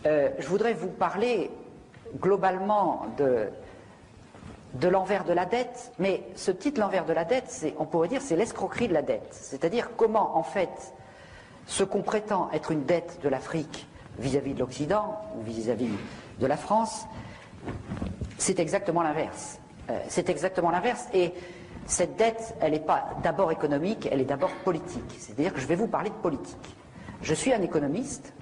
je voudrais vous parler globalement de l'envers de la dette, mais ce titre l'envers de la dette, on pourrait dire c'est l'escroquerie de la dette. C'est-à-dire comment en fait ce qu'on prétend être une dette de l'Afrique vis-à-vis de l'Occident ou vis-à-vis de la France, c'est exactement l'inverse. C'est exactement l'inverse et cette dette, elle n'est pas d'abord économique, elle est d'abord politique. C'est-à-dire que je vais vous parler de politique. Je suis un économiste,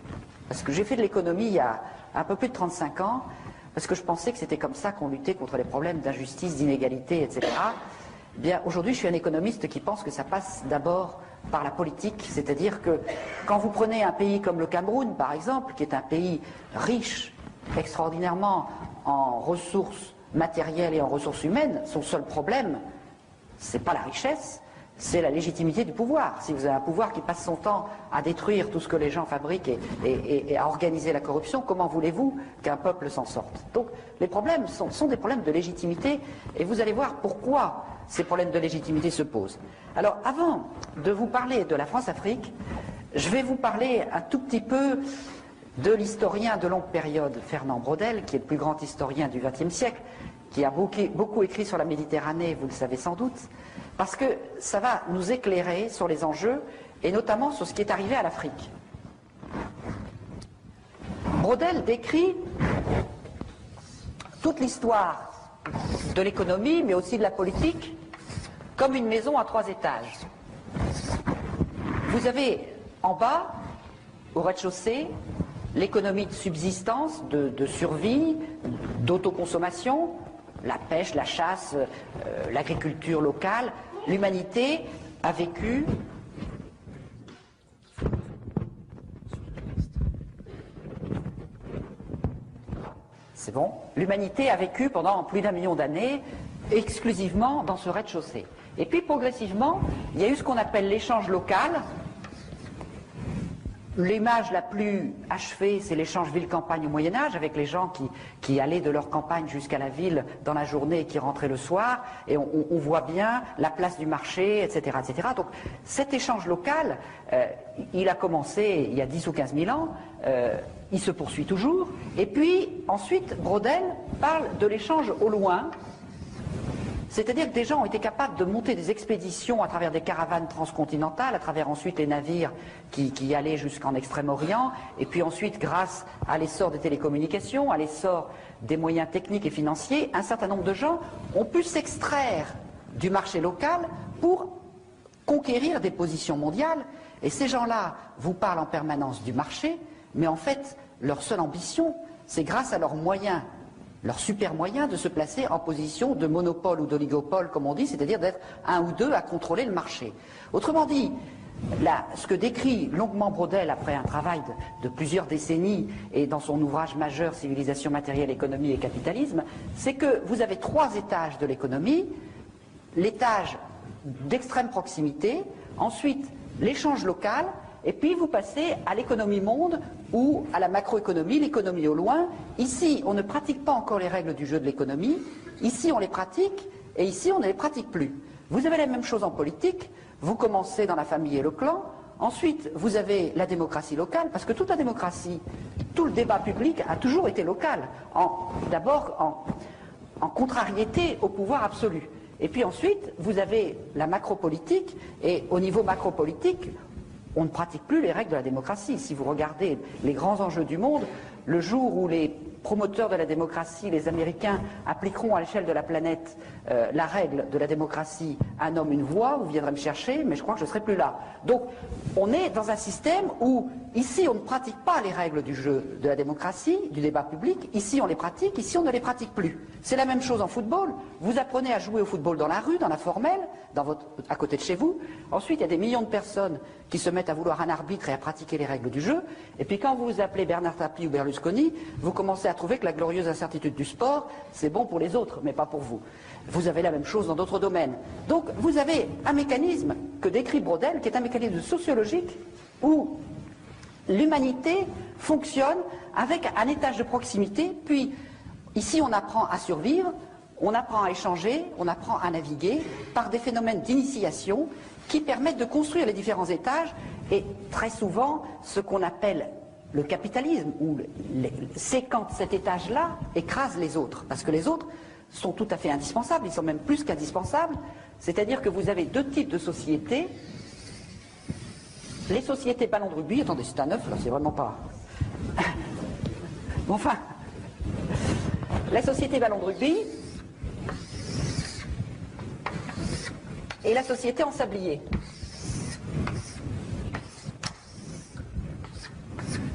parce que j'ai fait de l'économie il y a un peu plus de 35 ans, parce que je pensais que c'était comme ça qu'on luttait contre les problèmes d'injustice, d'inégalité, etc. Bien, aujourd'hui, je suis un économiste qui pense que ça passe d'abord par la politique, c'est-à-dire que quand vous prenez un pays comme le Cameroun, par exemple, qui est un pays riche, extraordinairement en ressources matérielles et en ressources humaines, son seul problème, c'est pas la richesse, c'est la légitimité du pouvoir. Si vous avez un pouvoir qui passe son temps à détruire tout ce que les gens fabriquent et à organiser la corruption, comment voulez-vous qu'un peuple s'en sorte? Donc les problèmes sont des problèmes de légitimité et vous allez voir pourquoi ces problèmes de légitimité se posent. Alors avant de vous parler de la France-Afrique, je vais vous parler un tout petit peu de l'historien de longue période Fernand Braudel, qui est le plus grand historien du XXe siècle, qui a beaucoup écrit sur la Méditerranée, vous le savez sans doute, parce que ça va nous éclairer sur les enjeux, et notamment sur ce qui est arrivé à l'Afrique. Braudel décrit toute l'histoire de l'économie, mais aussi de la politique, comme une maison à 3 étages. Vous avez en bas, au rez-de-chaussée, l'économie de subsistance, de survie, d'autoconsommation, la pêche, la chasse, l'agriculture locale. L'humanité a vécu c'est bon. L'humanité a vécu pendant plus d'1 million d'années exclusivement dans ce rez-de-chaussée. Et puis progressivement, il y a eu ce qu'on appelle l'échange local. L'image la plus achevée, c'est l'échange ville-campagne au Moyen-Âge, avec les gens qui allaient de leur campagne jusqu'à la ville dans la journée et qui rentraient le soir, et on voit bien la place du marché, etc., etc. Donc cet échange local, il a commencé il y a 10 ou 15 000 ans, il se poursuit toujours, et puis ensuite Braudel parle de l'échange au loin. C'est-à-dire que des gens ont été capables de monter des expéditions à travers des caravanes transcontinentales, à travers ensuite les navires qui allaient jusqu'en Extrême-Orient, et puis ensuite, grâce à l'essor des télécommunications, à l'essor des moyens techniques et financiers, un certain nombre de gens ont pu s'extraire du marché local pour conquérir des positions mondiales, et ces gens-là vous parlent en permanence du marché, mais en fait, leur seule ambition, c'est grâce à leurs moyens, leur super moyen de se placer en position de monopole ou d'oligopole, comme on dit, c'est-à-dire d'être un ou deux à contrôler le marché. Autrement dit, là, ce que décrit longuement Braudel après un travail de plusieurs décennies et dans son ouvrage majeur Civilisation matérielle, économie et capitalisme, c'est que vous avez 3 étages de l'économie, l'étage d'extrême proximité, ensuite l'échange local, et puis vous passez à l'économie monde ou à la macroéconomie, l'économie au loin. Ici, on ne pratique pas encore les règles du jeu de l'économie. Ici, on les pratique et ici, on ne les pratique plus. Vous avez la même chose en politique. Vous commencez dans la famille et le clan. Ensuite, vous avez la démocratie locale, parce que toute la démocratie, tout le débat public a toujours été local. D'abord en contrariété au pouvoir absolu. Et puis ensuite, vous avez la macropolitique, et au niveau macropolitique, on ne pratique plus les règles de la démocratie. Si vous regardez les grands enjeux du monde, le jour où les promoteurs de la démocratie, les Américains, appliqueront à l'échelle de la planète la règle de la démocratie, un homme, une voix, vous viendrez me chercher, mais je crois que je ne serai plus là. Donc, on est dans un système où, ici, on ne pratique pas les règles du jeu de la démocratie, du débat public, ici on les pratique, ici on ne les pratique plus. C'est la même chose en football. Vous apprenez à jouer au football dans la rue, dans la formelle, à côté de chez vous. Ensuite, il y a des millions de personnes qui se mettent à vouloir un arbitre et à pratiquer les règles du jeu. Et puis quand vous vous appelez Bernard Tapie ou Berlusconi, vous commencez à trouver que la glorieuse incertitude du sport, c'est bon pour les autres, mais pas pour vous. Vous avez la même chose dans d'autres domaines. Donc vous avez un mécanisme que décrit Braudel, qui est un mécanisme sociologique où l'humanité fonctionne avec un étage de proximité, puis ici on apprend à survivre, on apprend à échanger, on apprend à naviguer par des phénomènes d'initiation qui permettent de construire les différents étages et très souvent ce qu'on appelle le capitalisme, c'est quand cet étage-là écrase les autres, parce que les autres sont tout à fait indispensables, ils sont même plus qu'indispensables, c'est-à-dire que vous avez deux types de sociétés. Les sociétés ballon de rugby, attendez, c'est un œuf, là, c'est vraiment pas... Bon, enfin, la société ballon de rugby et la société en sablier.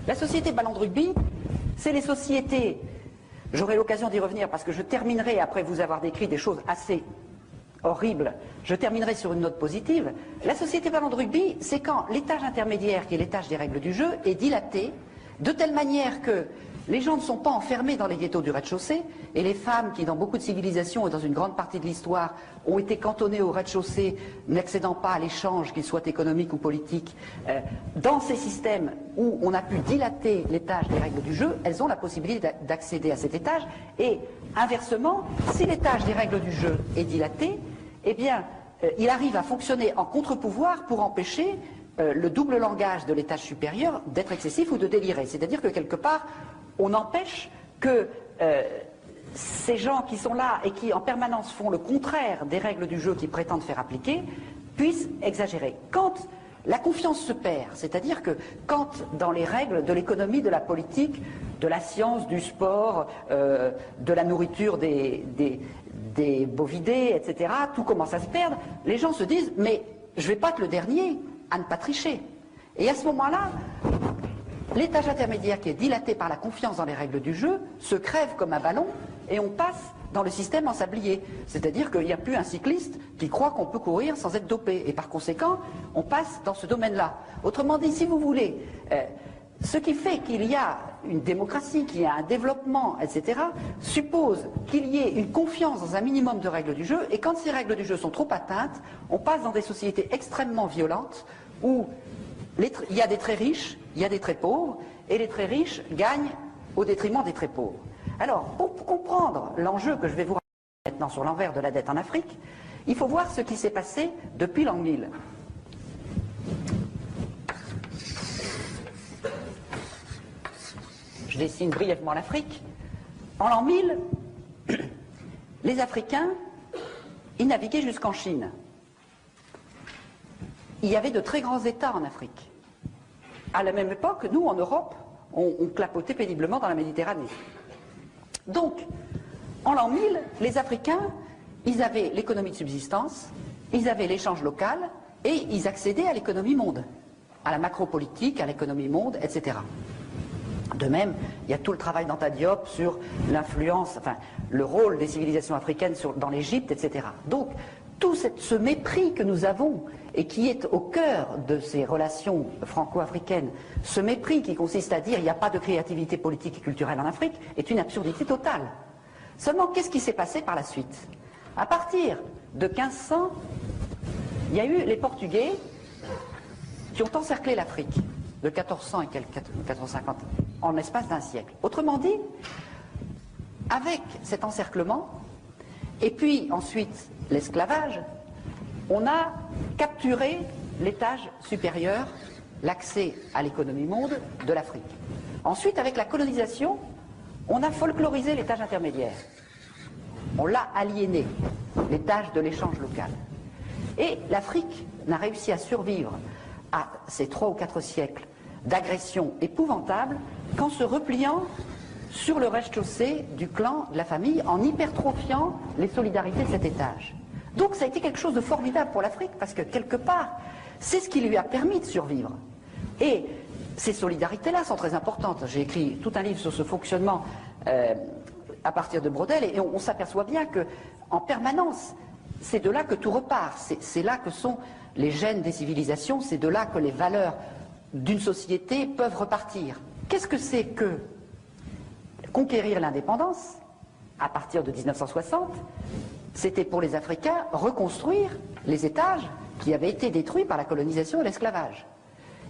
La société ballon de rugby, c'est les sociétés, j'aurai l'occasion d'y revenir parce que je terminerai, après vous avoir décrit des choses assez horribles, je terminerai sur une note positive. La société ballon de rugby, c'est quand l'étage intermédiaire, qui est l'étage des règles du jeu, est dilaté de telle manière que les gens ne sont pas enfermés dans les ghettos du rez-de-chaussée, et les femmes qui, dans beaucoup de civilisations et dans une grande partie de l'histoire, ont été cantonnées au rez-de-chaussée, n'accédant pas à l'échange, qu'il soit économique ou politique, dans ces systèmes où on a pu dilater l'étage des règles du jeu, elles ont la possibilité d'accéder à cet étage, et inversement, si l'étage des règles du jeu est dilaté, eh bien, il arrive à fonctionner en contre-pouvoir pour empêcher le double langage de l'étage supérieur d'être excessif ou de délirer. C'est-à-dire que quelque part, on empêche que ces gens qui sont là et qui en permanence font le contraire des règles du jeu qu'ils prétendent faire appliquer, puissent exagérer. Quand la confiance se perd, c'est-à-dire que quand dans les règles de l'économie, de la politique, de la science, du sport, de la nourriture des bovidés, etc., tout commence à se perdre, les gens se disent « mais je ne vais pas être le dernier à ne pas tricher ». Et à ce moment-là, l'étage intermédiaire qui est dilaté par la confiance dans les règles du jeu se crève comme un ballon et on passe dans le système en sablier. C'est-à-dire qu'il n'y a plus un cycliste qui croit qu'on peut courir sans être dopé. Et par conséquent, on passe dans ce domaine-là. Autrement dit, si vous voulez, ce qui fait qu'il y a une démocratie, qu'il y a un développement, etc., suppose qu'il y ait une confiance dans un minimum de règles du jeu. Et quand ces règles du jeu sont trop atteintes, on passe dans des sociétés extrêmement violentes où il y a des très riches, il y a des très pauvres, et les très riches gagnent au détriment des très pauvres. Alors, pour comprendre l'enjeu que je vais vous raconter maintenant sur l'envers de la dette en Afrique, il faut voir ce qui s'est passé depuis l'an 1000. Je dessine brièvement l'Afrique. En l'an 1000, les Africains, ils naviguaient jusqu'en Chine. Il y avait de très grands États en Afrique. À la même époque, nous, en Europe, on clapotait péniblement dans la Méditerranée. Donc, en l'an 1000, les Africains, ils avaient l'économie de subsistance, ils avaient l'échange local, et ils accédaient à l'économie monde, à la macropolitique, à l'économie monde, etc. De même, il y a tout le travail d'Anta Diop sur l'influence, enfin, le rôle des civilisations africaines dans l'Égypte, etc. Donc, tout ce mépris que nous avons et qui est au cœur de ces relations franco-africaines, ce mépris qui consiste à dire qu'il n'y a pas de créativité politique et culturelle en Afrique, est une absurdité totale. Seulement, qu'est-ce qui s'est passé par la suite? À partir de 1500, il y a eu les Portugais qui ont encerclé l'Afrique de 1400 et 1450 en l'espace d'un siècle. Autrement dit, avec cet encerclement, et puis ensuite l'esclavage, on a capturé l'étage supérieur, l'accès à l'économie monde de l'Afrique. Ensuite, avec la colonisation, on a folklorisé l'étage intermédiaire. On l'a aliéné, l'étage de l'échange local. Et l'Afrique n'a réussi à survivre à ces 3 ou 4 siècles d'agressions épouvantables qu'en se repliant sur le rez-de-chaussée du clan, de la famille, en hypertrophiant les solidarités de cet étage. Donc ça a été quelque chose de formidable pour l'Afrique, parce que quelque part, c'est ce qui lui a permis de survivre. Et ces solidarités-là sont très importantes. J'ai écrit tout un livre sur ce fonctionnement à partir de Braudel, et on s'aperçoit bien qu'en permanence, c'est de là que tout repart. C'est là que sont les gènes des civilisations, c'est de là que les valeurs d'une société peuvent repartir. Qu'est-ce que c'est que conquérir l'indépendance à partir de 1960? C'était pour les Africains reconstruire les étages qui avaient été détruits par la colonisation et l'esclavage.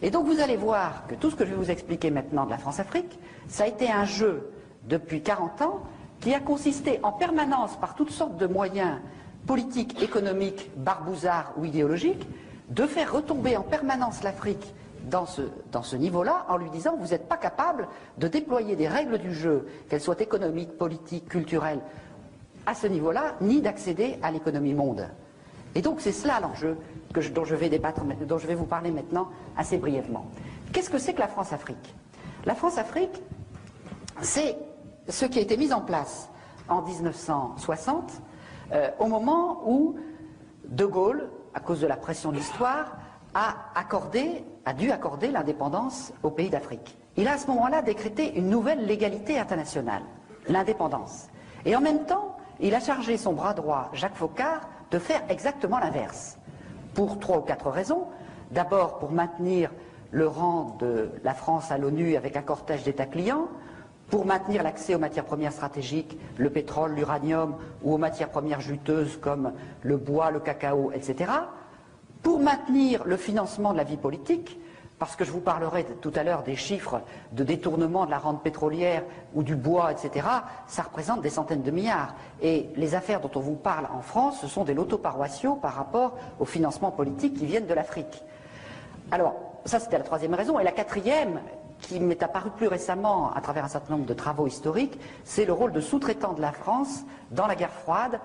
Et donc vous allez voir que tout ce que je vais vous expliquer maintenant de la France-Afrique, ça a été un jeu depuis 40 ans qui a consisté en permanence par toutes sortes de moyens politiques, économiques, barbouzards ou idéologiques, de faire retomber en permanence l'Afrique dans ce niveau-là en lui disant vous n'êtes pas capable de déployer des règles du jeu, qu'elles soient économiques, politiques, culturelles, à ce niveau-là, ni d'accéder à l'économie monde. Et donc c'est cela l'enjeu dont je vais vous parler maintenant assez brièvement. Qu'est-ce que c'est que la France-Afrique? La France-Afrique, c'est ce qui a été mis en place en 1960, au moment où De Gaulle, à cause de la pression de l'histoire, a dû accorder l'indépendance aux pays d'Afrique. Il a à ce moment-là décrété une nouvelle légalité internationale, l'indépendance. Et en même temps, il a chargé son bras droit, Jacques Foccart, de faire exactement l'inverse. Pour 3 ou 4 raisons. D'abord, pour maintenir le rang de la France à l'ONU avec un cortège d'États clients, pour maintenir l'accès aux matières premières stratégiques, le pétrole, l'uranium, ou aux matières premières juteuses comme le bois, le cacao, etc., pour maintenir le financement de la vie politique, parce que je vous parlerai tout à l'heure des chiffres de détournement de la rente pétrolière ou du bois, etc., ça représente des centaines de milliards. Et les affaires dont on vous parle en France, ce sont des lotos paroissiaux par rapport aux financements politiques qui viennent de l'Afrique. Alors, ça c'était la troisième raison. Et la quatrième, qui m'est apparue plus récemment à travers un certain nombre de travaux historiques, c'est le rôle de sous-traitant de la France dans la guerre froide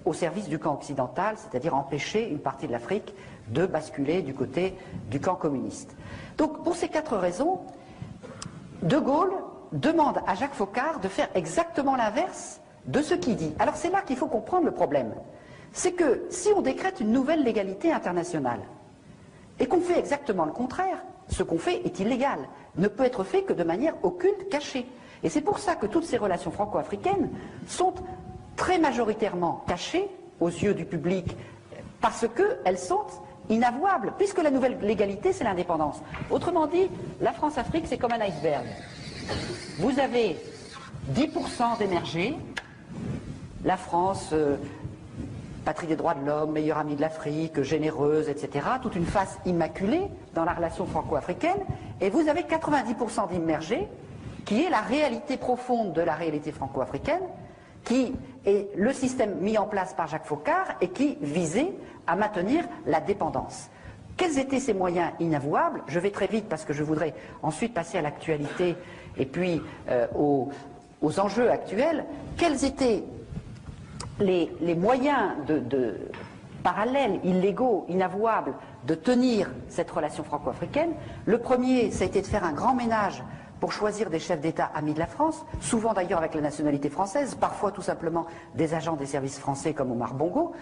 au service du camp occidental, c'est-à-dire empêcher une partie de l'Afrique de basculer du côté du camp communiste. Donc pour ces 4 raisons, De Gaulle demande à Jacques Foccart de faire exactement l'inverse de ce qu'il dit. Alors c'est là qu'il faut comprendre le problème. C'est que si on décrète une nouvelle légalité internationale et qu'on fait exactement le contraire, ce qu'on fait est illégal, ne peut être fait que de manière occulte, cachée. Et c'est pour ça que toutes ces relations franco-africaines sont très majoritairement cachées aux yeux du public, parce qu'elles sont inavouables, puisque la nouvelle légalité, c'est l'indépendance. Autrement dit, la France-Afrique, c'est comme un iceberg. Vous avez 10% d'émergés, la France, patrie des droits de l'homme, meilleure amie de l'Afrique, généreuse, etc., toute une face immaculée dans la relation franco-africaine, et vous avez 90% d'immergés, qui est la réalité profonde de la réalité franco-africaine, qui est le système mis en place par Jacques Foccart et qui visait à maintenir la dépendance. Quels étaient ces moyens inavouables? Je vais très vite parce que je voudrais ensuite passer à l'actualité et puis aux enjeux actuels. Quels étaient les moyens parallèles, illégaux, inavouables de tenir cette relation franco-africaine? Le premier, ça a été de faire un grand ménage pour choisir des chefs d'État amis de la France, souvent d'ailleurs avec la nationalité française, parfois tout simplement des agents des services français comme Omar Bongo,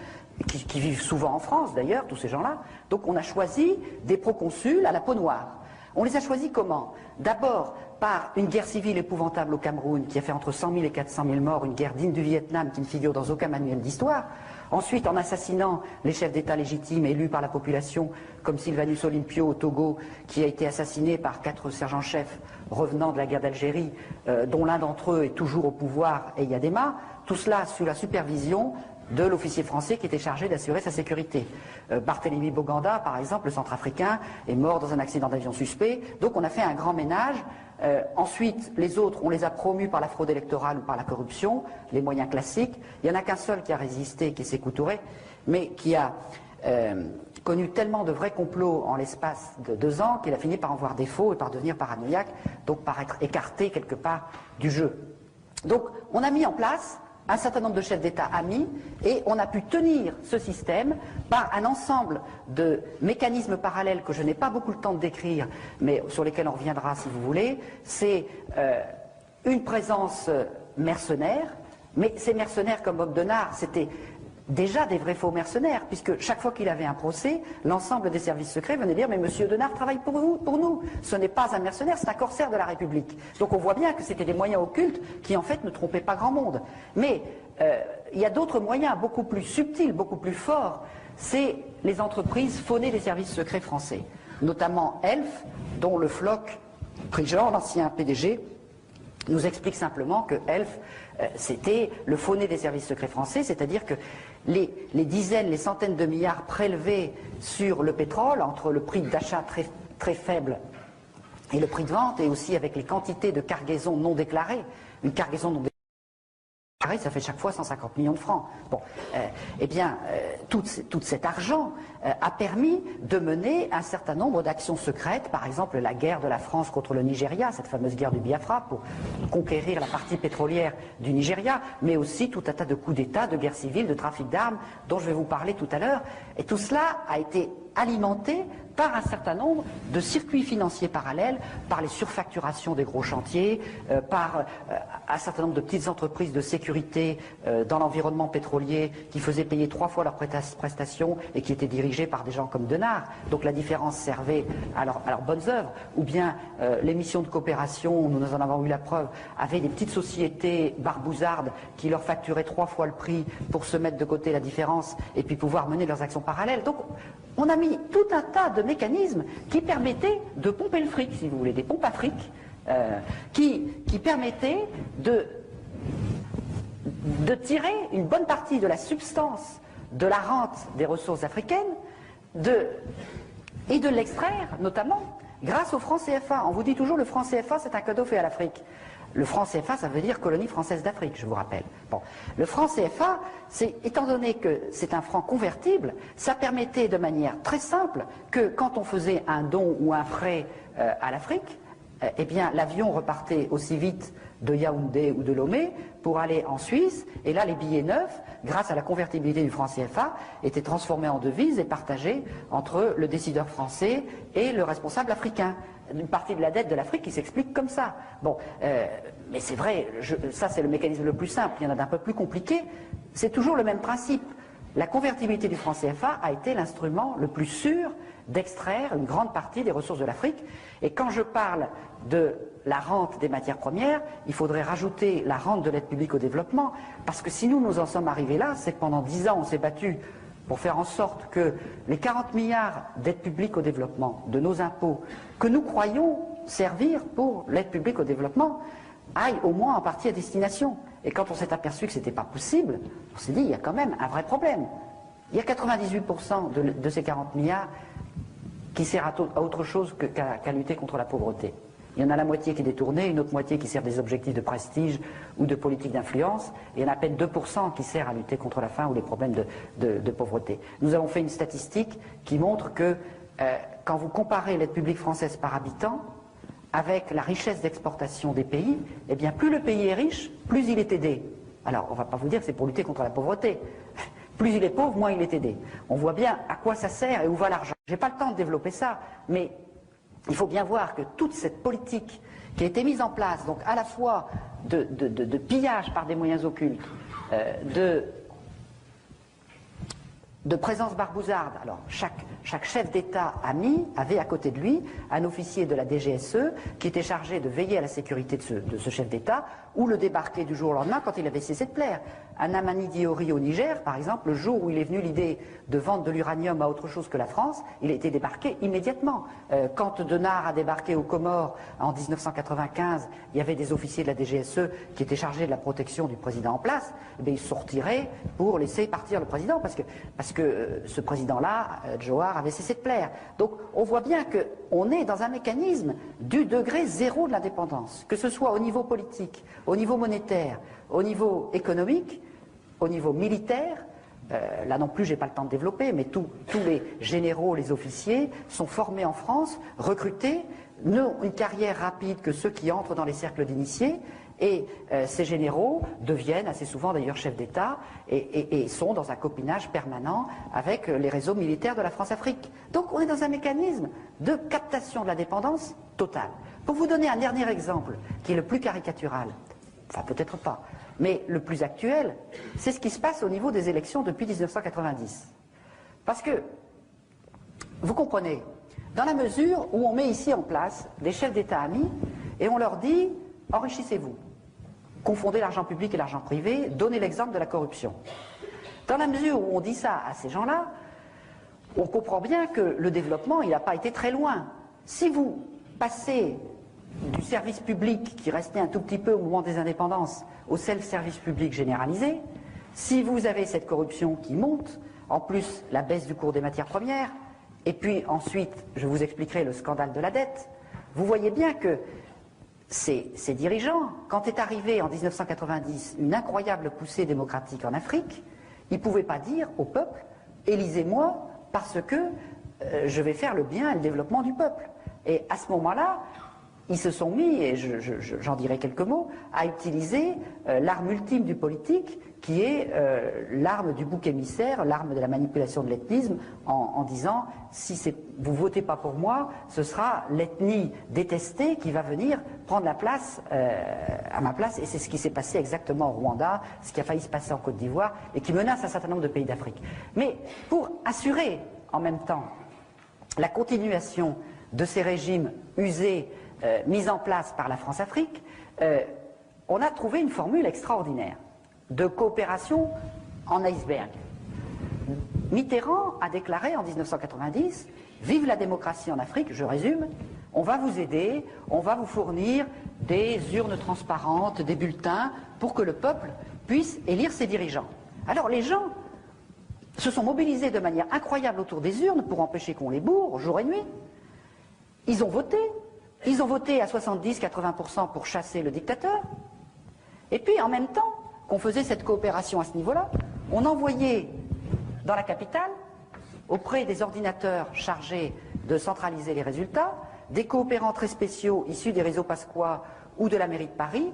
qui vivent souvent en France d'ailleurs, tous ces gens-là. Donc on a choisi des proconsuls à la peau noire. On les a choisis comment? D'abord par une guerre civile épouvantable au Cameroun qui a fait entre 100 000 et 400 000 morts, une guerre digne du Vietnam qui ne figure dans aucun manuel d'histoire. Ensuite, en assassinant les chefs d'État légitimes élus par la population, comme Sylvanus Olympio au Togo, qui a été assassiné par 4 sergents-chefs revenant de la guerre d'Algérie, dont l'un d'entre eux est toujours au pouvoir, Eyadema. Tout cela sous la supervision de l'officier français qui était chargé d'assurer sa sécurité. Barthélemy Boganda, par exemple, le centrafricain, est mort dans un accident d'avion suspect. Donc on a fait un grand ménage. Ensuite, les autres, on les a promus par la fraude électorale ou par la corruption, les moyens classiques. Il n'y en a qu'un seul qui a résisté, qui est Sékou Touré, mais qui a connu tellement de vrais complots en l'espace de 2 ans qu'il a fini par en voir défaut et par devenir paranoïaque, donc par être écarté quelque part du jeu. Donc on a mis en place un certain nombre de chefs d'État amis, et on a pu tenir ce système par un ensemble de mécanismes parallèles que je n'ai pas beaucoup le temps de décrire, mais sur lesquels on reviendra si vous voulez. C'est une présence mercenaire, mais ces mercenaires comme Bob Denard, c'était déjà des vrais faux mercenaires, puisque chaque fois qu'il avait un procès, l'ensemble des services secrets venait dire « mais monsieur Denard travaille pour nous, ce n'est pas un mercenaire, c'est un corsaire de la République ». Donc on voit bien que c'était des moyens occultes qui en fait ne trompaient pas grand monde. Mais il y a d'autres moyens beaucoup plus subtils, beaucoup plus forts, c'est les entreprises phonées des services secrets français, notamment Elf, dont le Floch Prigent, l'ancien PDG, nous explique simplement que Elf, c'était le faux-nez des services secrets français, c'est-à-dire que les dizaines, les centaines de milliards prélevés sur le pétrole, entre le prix d'achat très faible et le prix de vente, et aussi avec les quantités de cargaisons non déclarées, une cargaison non déclarée, Ça fait chaque fois 150 millions de francs. Bon, eh bien, tout cet argent a permis de mener un certain nombre d'actions secrètes, par exemple la guerre de la France contre le Nigeria, cette fameuse guerre du Biafra pour conquérir la partie pétrolière du Nigeria, mais aussi tout un tas de coups d'État, de guerres civiles, de trafic d'armes, dont je vais vous parler tout à l'heure. Et tout cela a été alimenté par un certain nombre de circuits financiers parallèles, par les surfacturations des gros chantiers, par un certain nombre de petites entreprises de sécurité dans l'environnement pétrolier qui faisaient payer 3 fois leurs prestations et qui étaient dirigées par des gens comme Denard. Donc la différence servait à leurs bonnes œuvres. Ou bien les missions de coopération, nous en avons eu la preuve, avaient des petites sociétés barbouzardes qui leur facturaient 3 fois le prix pour se mettre de côté la différence et puis pouvoir mener leurs actions parallèles. Donc on a mis tout un tas de mécanismes qui permettaient de pomper le fric, si vous voulez, des pompes à fric, qui permettaient de tirer une bonne partie de la substance de la rente des ressources africaines et de l'extraire, notamment, grâce au franc CFA. On vous dit toujours le franc CFA, c'est un cadeau fait à l'Afrique. Le franc CFA, ça veut dire colonie française d'Afrique, je vous rappelle. Bon. Le franc CFA, étant donné que c'est un franc convertible, ça permettait de manière très simple que quand on faisait un don ou un prêt à l'Afrique, eh bien l'avion repartait aussi vite de Yaoundé ou de Lomé pour aller en Suisse, et là les billets neufs, grâce à la convertibilité du franc CFA, étaient transformés en devises et partagés entre le décideur français et le responsable africain. Une partie de la dette de l'Afrique qui s'explique comme ça. Bon, mais c'est vrai, ça c'est le mécanisme le plus simple, il y en a d'un peu plus compliqué, c'est toujours le même principe. La convertibilité du franc CFA a été l'instrument le plus sûr d'extraire une grande partie des ressources de l'Afrique. Et quand je parle de la rente des matières premières, il faudrait rajouter la rente de l'aide publique au développement, parce que si nous en sommes arrivés là, c'est que pendant 10 ans on s'est battu pour faire en sorte que les 40 milliards d'aide publique au développement, de nos impôts, que nous croyons servir pour l'aide publique au développement, aillent au moins en partie à destination. Et quand on s'est aperçu que ce n'était pas possible, on s'est dit, il y a quand même un vrai problème. Il y a 98% de ces 40 milliards qui servent à autre chose qu'à lutter contre la pauvreté. Il y en a la moitié qui est détournée, une autre moitié qui sert des objectifs de prestige ou de politique d'influence, et il y en a à peine 2% qui sert à lutter contre la faim ou les problèmes de pauvreté. Nous avons fait une statistique qui montre que quand vous comparez l'aide publique française par habitant avec la richesse d'exportation des pays, eh bien plus le pays est riche, plus il est aidé. Alors on ne va pas vous dire que c'est pour lutter contre la pauvreté. Plus il est pauvre, moins il est aidé. On voit bien à quoi ça sert et où va l'argent. Je n'ai pas le temps de développer ça, mais il faut bien voir que toute cette politique qui a été mise en place, donc à la fois de pillage par des moyens occultes, de présence barbouzarde. Alors chaque chef d'État avait à côté de lui un officier de la DGSE qui était chargé de veiller à la sécurité de ce chef d'État ou le débarquer du jour au lendemain quand il avait cessé de plaire. Un Amani Diori au Niger, par exemple, le jour où il est venu l'idée de vendre de l'uranium à autre chose que la France, il a été débarqué immédiatement. Quand Denard a débarqué aux Comores en 1995, il y avait des officiers de la DGSE qui étaient chargés de la protection du président en place, et ils sortiraient pour laisser partir le président, parce que ce président-là, Johar, avait cessé de plaire. Donc on voit bien qu'on est dans un mécanisme du degré zéro de l'indépendance, que ce soit au niveau politique, au niveau monétaire, au niveau économique, au niveau militaire. Là non plus, j'ai pas le temps de développer, mais tous les généraux, les officiers sont formés en France, recrutés, n'ont une carrière rapide que ceux qui entrent dans les cercles d'initiés, et ces généraux deviennent assez souvent d'ailleurs chefs d'État et sont dans un copinage permanent avec les réseaux militaires de la France-Afrique. Donc on est dans un mécanisme de captation de la dépendance totale. Pour vous donner un dernier exemple, qui est le plus caricatural, enfin peut-être pas, mais le plus actuel, c'est ce qui se passe au niveau des élections depuis 1990. Parce que, vous comprenez, dans la mesure où on met ici en place des chefs d'État amis, et on leur dit, enrichissez-vous, confondez l'argent public et l'argent privé, donnez l'exemple de la corruption. Dans la mesure où on dit ça à ces gens-là, on comprend bien que le développement, il n'a pas été très loin. Si vous passez du service public qui restait un tout petit peu au moment des indépendances au self-service public généralisé, si vous avez cette corruption qui monte, en plus la baisse du cours des matières premières, et puis ensuite, je vous expliquerai le scandale de la dette, vous voyez bien que ces dirigeants, quand est arrivée en 1990 une incroyable poussée démocratique en Afrique, ils ne pouvaient pas dire au peuple « élisez-moi parce que je vais faire le bien et le développement du peuple ». Et à ce moment-là, ils se sont mis, et j'en dirai quelques mots, à utiliser l'arme ultime du politique, qui est l'arme du bouc émissaire, l'arme de la manipulation de l'ethnisme, en disant si vous votez pas pour moi, ce sera l'ethnie détestée qui va venir prendre la place à ma place, et c'est ce qui s'est passé exactement au Rwanda, ce qui a failli se passer en Côte d'Ivoire, et qui menace un certain nombre de pays d'Afrique. Mais pour assurer en même temps la continuation de ces régimes usés, mis en place par la France-Afrique, on a trouvé une formule extraordinaire de coopération en iceberg. Mitterrand a déclaré en 1990 « Vive la démocratie en Afrique », je résume, on va vous aider, on va vous fournir des urnes transparentes, des bulletins, pour que le peuple puisse élire ses dirigeants. Alors les gens se sont mobilisés de manière incroyable autour des urnes pour empêcher qu'on les bourre jour et nuit. Ils ont voté à 70-80% pour chasser le dictateur. Et puis en même temps qu'on faisait cette coopération à ce niveau-là, on envoyait dans la capitale, auprès des ordinateurs chargés de centraliser les résultats, des coopérants très spéciaux issus des réseaux Pasqua ou de la mairie de Paris,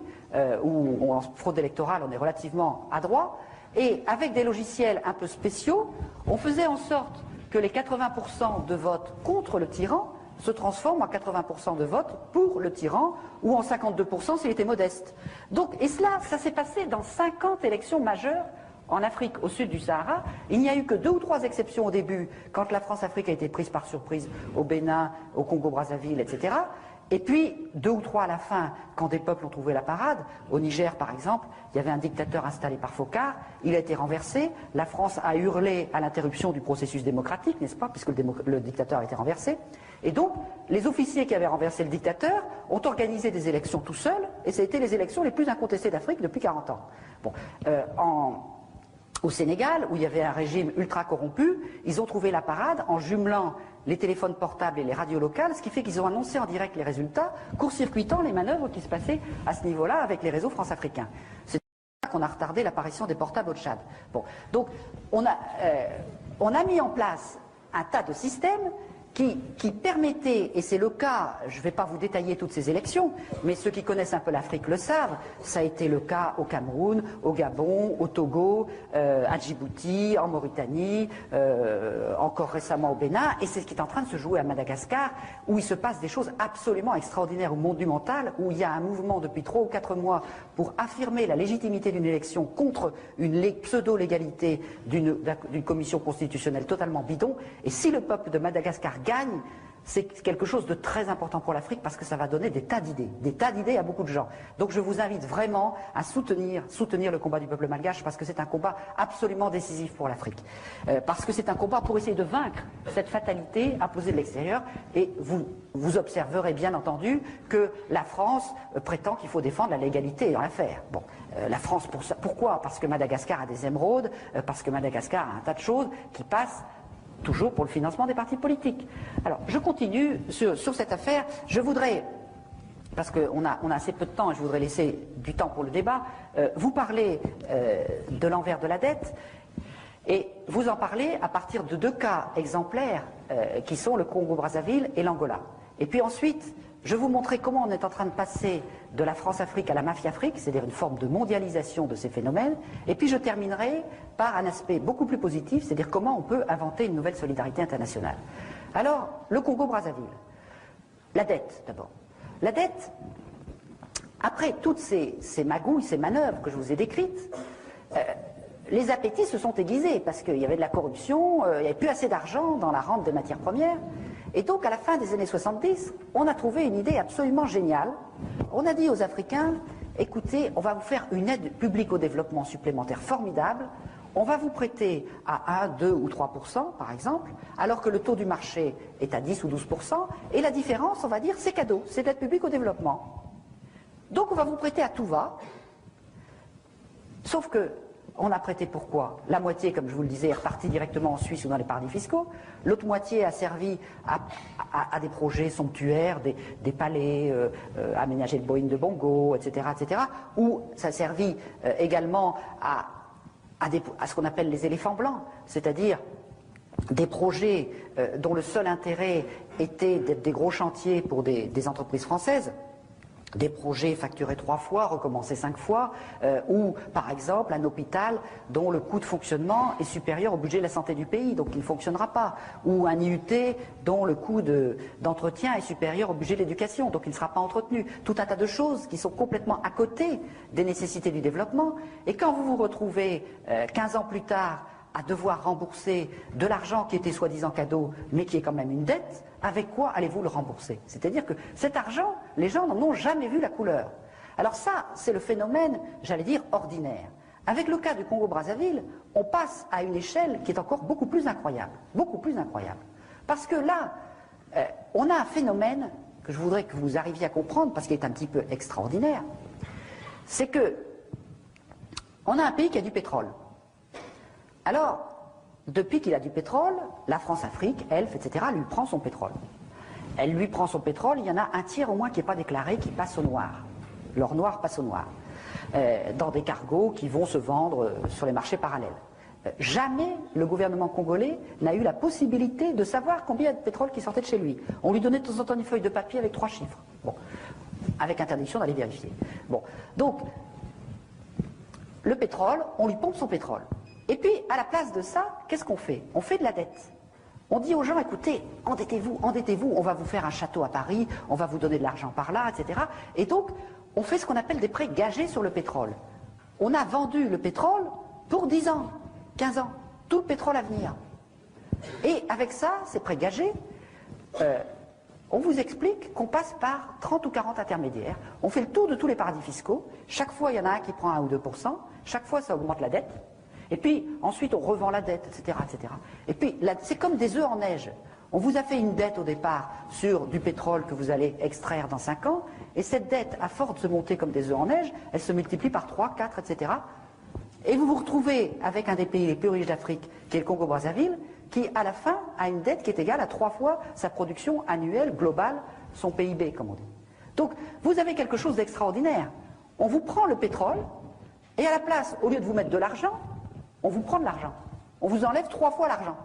où en fraude électorale on est relativement adroit, et avec des logiciels un peu spéciaux, on faisait en sorte que les 80% de votes contre le tyran se transforment en 80% de votes pour le tyran, ou en 52% s'il était modeste. Donc, et cela, ça s'est passé dans 50 élections majeures en Afrique, au sud du Sahara. Il n'y a eu que 2 ou 3 exceptions au début, quand la France-Afrique a été prise par surprise au Bénin, au Congo-Brazzaville, etc. Et puis 2 ou 3 à la fin, quand des peuples ont trouvé la parade. Au Niger, par exemple, il y avait un dictateur installé par Foccart, il a été renversé, la France a hurlé à l'interruption du processus démocratique, n'est-ce pas, puisque le dictateur a été renversé. Et donc, les officiers qui avaient renversé le dictateur ont organisé des élections tout seuls, et ça a été les élections les plus incontestées d'Afrique depuis 40 ans. Bon, au Sénégal, où il y avait un régime ultra corrompu, ils ont trouvé la parade en jumelant les téléphones portables et les radios locales, ce qui fait qu'ils ont annoncé en direct les résultats, court-circuitant les manœuvres qui se passaient à ce niveau-là avec les réseaux france-africains. C'est pour ça qu'on a retardé l'apparition des portables au Tchad. Bon, donc on a mis en place un tas de systèmes qui permettait, et c'est le cas, je ne vais pas vous détailler toutes ces élections, mais ceux qui connaissent un peu l'Afrique le savent, ça a été le cas au Cameroun, au Gabon, au Togo, à Djibouti, en Mauritanie, encore récemment au Bénin, et c'est ce qui est en train de se jouer à Madagascar, où il se passe des choses absolument extraordinaires ou monumentales, où il y a un mouvement depuis 3 ou 4 mois pour affirmer la légitimité d'une élection contre une pseudo-légalité d'une commission constitutionnelle totalement bidon, et si le peuple de Madagascar gagne, c'est quelque chose de très important pour l'Afrique parce que ça va donner des tas d'idées à beaucoup de gens. Donc je vous invite vraiment à soutenir le combat du peuple malgache parce que c'est un combat absolument décisif pour l'Afrique. Parce que c'est un combat pour essayer de vaincre cette fatalité imposée de l'extérieur et vous observerez bien entendu que la France prétend qu'il faut défendre la légalité dans l'affaire. Bon, la France, pourquoi? Parce que Madagascar a des émeraudes, parce que Madagascar a un tas de choses qui passent toujours pour le financement des partis politiques. Alors, je continue sur cette affaire. Je voudrais, parce qu'on a assez peu de temps et je voudrais laisser du temps pour le débat, vous parler de l'envers de la dette et vous en parler à partir de 2 cas exemplaires qui sont le Congo-Brazzaville et l'Angola. Et puis ensuite, je vais vous montrer comment on est en train de passer de la France-Afrique à la mafia-Afrique, c'est-à-dire une forme de mondialisation de ces phénomènes. Et puis je terminerai par un aspect beaucoup plus positif, c'est-à-dire comment on peut inventer une nouvelle solidarité internationale. Alors, le Congo-Brazzaville. La dette, d'abord. La dette, après toutes ces magouilles, ces manœuvres que je vous ai décrites, les appétits se sont aiguisés parce qu'il y avait de la corruption, il n'y avait plus assez d'argent dans la rente des matières premières. Et donc, à la fin des années 70, on a trouvé une idée absolument géniale. On a dit aux Africains, écoutez, on va vous faire une aide publique au développement supplémentaire formidable. On va vous prêter à 1, 2 ou 3%, par exemple, alors que le taux du marché est à 10 ou 12%. Et la différence, on va dire, c'est cadeau, c'est l'aide publique au développement. Donc, on va vous prêter à tout va. Sauf que, on a prêté pourquoi? La moitié, comme je vous le disais, est repartie directement en Suisse ou dans les paradis fiscaux. L'autre moitié a servi à des projets somptuaires, des palais, aménager le Boeing de Bongo, etc., etc. Ou ça a servi également à ce qu'on appelle les éléphants blancs, c'est-à-dire des projets dont le seul intérêt était d'être des gros chantiers pour des entreprises françaises. Des projets facturés 3 fois, recommencés 5 fois, ou par exemple un hôpital dont le coût de fonctionnement est supérieur au budget de la santé du pays, donc il ne fonctionnera pas, ou un IUT dont le coût d'entretien est supérieur au budget de l'éducation, donc il ne sera pas entretenu. Tout un tas de choses qui sont complètement à côté des nécessités du développement, et quand vous vous retrouvez 15 ans plus tard à devoir rembourser de l'argent qui était soi-disant cadeau, mais qui est quand même une dette, avec quoi allez-vous le rembourser? C'est-à-dire que cet argent, les gens n'en ont jamais vu la couleur. Alors ça, c'est le phénomène, j'allais dire, ordinaire. Avec le cas du Congo-Brazzaville, on passe à une échelle qui est encore beaucoup plus incroyable. Beaucoup plus incroyable. Parce que là, on a un phénomène que je voudrais que vous arriviez à comprendre, parce qu'il est un petit peu extraordinaire. C'est que on a un pays qui a du pétrole. Alors, depuis qu'il a du pétrole, la France-Afrique, ELF, etc., lui prend son pétrole. Elle lui prend son pétrole, il y en a un tiers au moins qui n'est pas déclaré, qui passe au noir. L'or noir passe au noir. Dans des cargos qui vont se vendre sur les marchés parallèles. Jamais le gouvernement congolais n'a eu la possibilité de savoir combien il y a de pétrole qui sortait de chez lui. On lui donnait de temps en temps une feuille de papier avec 3 chiffres. Bon. Avec interdiction d'aller vérifier. Bon. Donc, le pétrole, on lui pompe son pétrole. Et puis, à la place de ça, qu'est-ce qu'on fait? On fait de la dette. On dit aux gens, écoutez, endettez-vous, endettez-vous, on va vous faire un château à Paris, on va vous donner de l'argent par là, etc. Et donc, on fait ce qu'on appelle des prêts gagés sur le pétrole. On a vendu le pétrole pour 10 ans, 15 ans, tout le pétrole à venir. Et avec ça, ces prêts gagés, on vous explique qu'on passe par 30 ou 40 intermédiaires. On fait le tour de tous les paradis fiscaux. Chaque fois, il y en a un qui prend 1 ou 2%. Chaque fois, ça augmente la dette. Et puis, ensuite, on revend la dette, etc., etc. Et puis, c'est comme des œufs en neige. On vous a fait une dette au départ sur du pétrole que vous allez extraire dans 5 ans, et cette dette, à force de se monter comme des œufs en neige, elle se multiplie par 3, 4, etc. Et vous vous retrouvez avec un des pays les plus riches d'Afrique, qui est le Congo-Brazzaville, qui, à la fin, a une dette qui est égale à 3 fois sa production annuelle globale, son PIB, comme on dit. Donc, vous avez quelque chose d'extraordinaire. On vous prend le pétrole, et à la place, au lieu de vous mettre de l'argent, on vous prend de l'argent. On vous enlève 3 fois l'argent.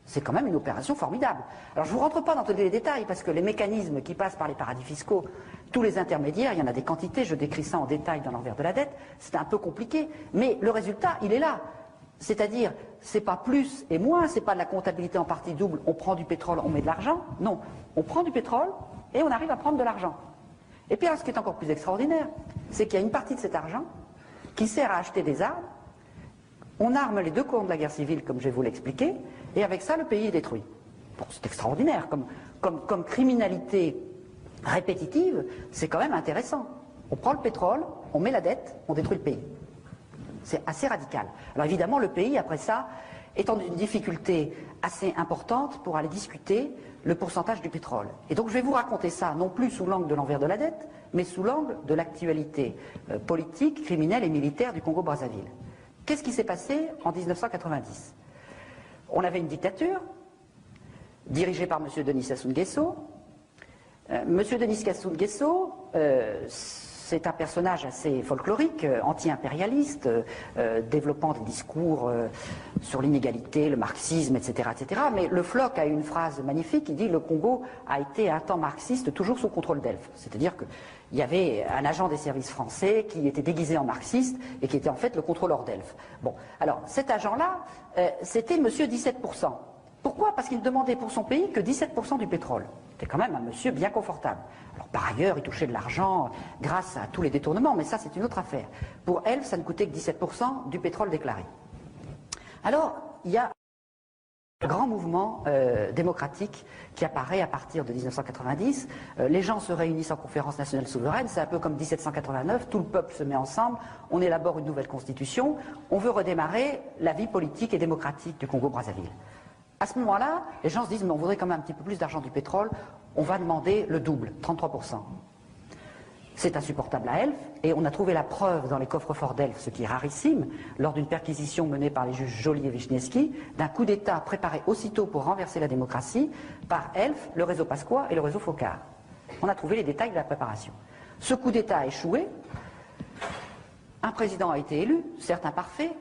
C'est quand même une opération formidable. Alors je ne vous rentre pas dans tous les détails, parce que les mécanismes qui passent par les paradis fiscaux, tous les intermédiaires, il y en a des quantités, je décris ça en détail dans l'envers de la dette, c'est un peu compliqué, mais le résultat, il est là. C'est-à-dire, c'est pas plus et moins, c'est pas de la comptabilité en partie double, on prend du pétrole, on met de l'argent. Non, on prend du pétrole et on arrive à prendre de l'argent. Et puis alors, ce qui est encore plus extraordinaire, c'est qu'il y a une partie de cet argent qui sert à acheter des armes. On arme les 2 camps de la guerre civile, comme je vais vous l'expliquer, et avec ça, le pays est détruit. Bon, c'est extraordinaire. Comme criminalité répétitive, c'est quand même intéressant. On prend le pétrole, on met la dette, on détruit le pays. C'est assez radical. Alors évidemment, le pays, après ça, est en une difficulté assez importante pour aller discuter le pourcentage du pétrole. Et donc je vais vous raconter ça, non plus sous l'angle de l'envers de la dette, mais sous l'angle de l'actualité politique, criminelle et militaire du Congo-Brazzaville. Qu'est-ce qui s'est passé en 1990? On avait une dictature dirigée par M. Denis Sassou Nguesso. M. Denis Sassou Nguesso, c'est un personnage assez folklorique, anti-impérialiste, développant des discours sur l'inégalité, le marxisme, etc., etc. Mais le Floc a une phrase magnifique, il dit « Le Congo a été un temps marxiste toujours sous contrôle d'Elf ». C'est-à-dire qu'il y avait un agent des services français qui était déguisé en marxiste et qui était en fait le contrôleur d'Elf. Bon, alors cet agent-là, c'était monsieur 17%. Pourquoi? Parce qu'il demandait pour son pays que 17% du pétrole. C'était quand même un monsieur bien confortable. Alors par ailleurs, il touchait de l'argent grâce à tous les détournements, mais ça c'est une autre affaire. Pour Elf, ça ne coûtait que 17% du pétrole déclaré. Alors, il y a un grand mouvement démocratique qui apparaît à partir de 1990. Les gens se réunissent en conférence nationale souveraine, c'est un peu comme 1789, tout le peuple se met ensemble, on élabore une nouvelle constitution, on veut redémarrer la vie politique et démocratique du Congo-Brazzaville. À ce moment-là, les gens se disent, mais on voudrait quand même un petit peu plus d'argent du pétrole, on va demander le double, 33%. C'est insupportable à Elf, et on a trouvé la preuve dans les coffres-forts d'Elf, ce qui est rarissime, lors d'une perquisition menée par les juges Joly et Wisniewski, d'un coup d'État préparé aussitôt pour renverser la démocratie par Elf, le réseau Pasqua et le réseau Focard. On a trouvé les détails de la préparation. Ce coup d'État a échoué, un président a été élu, certes imparfait,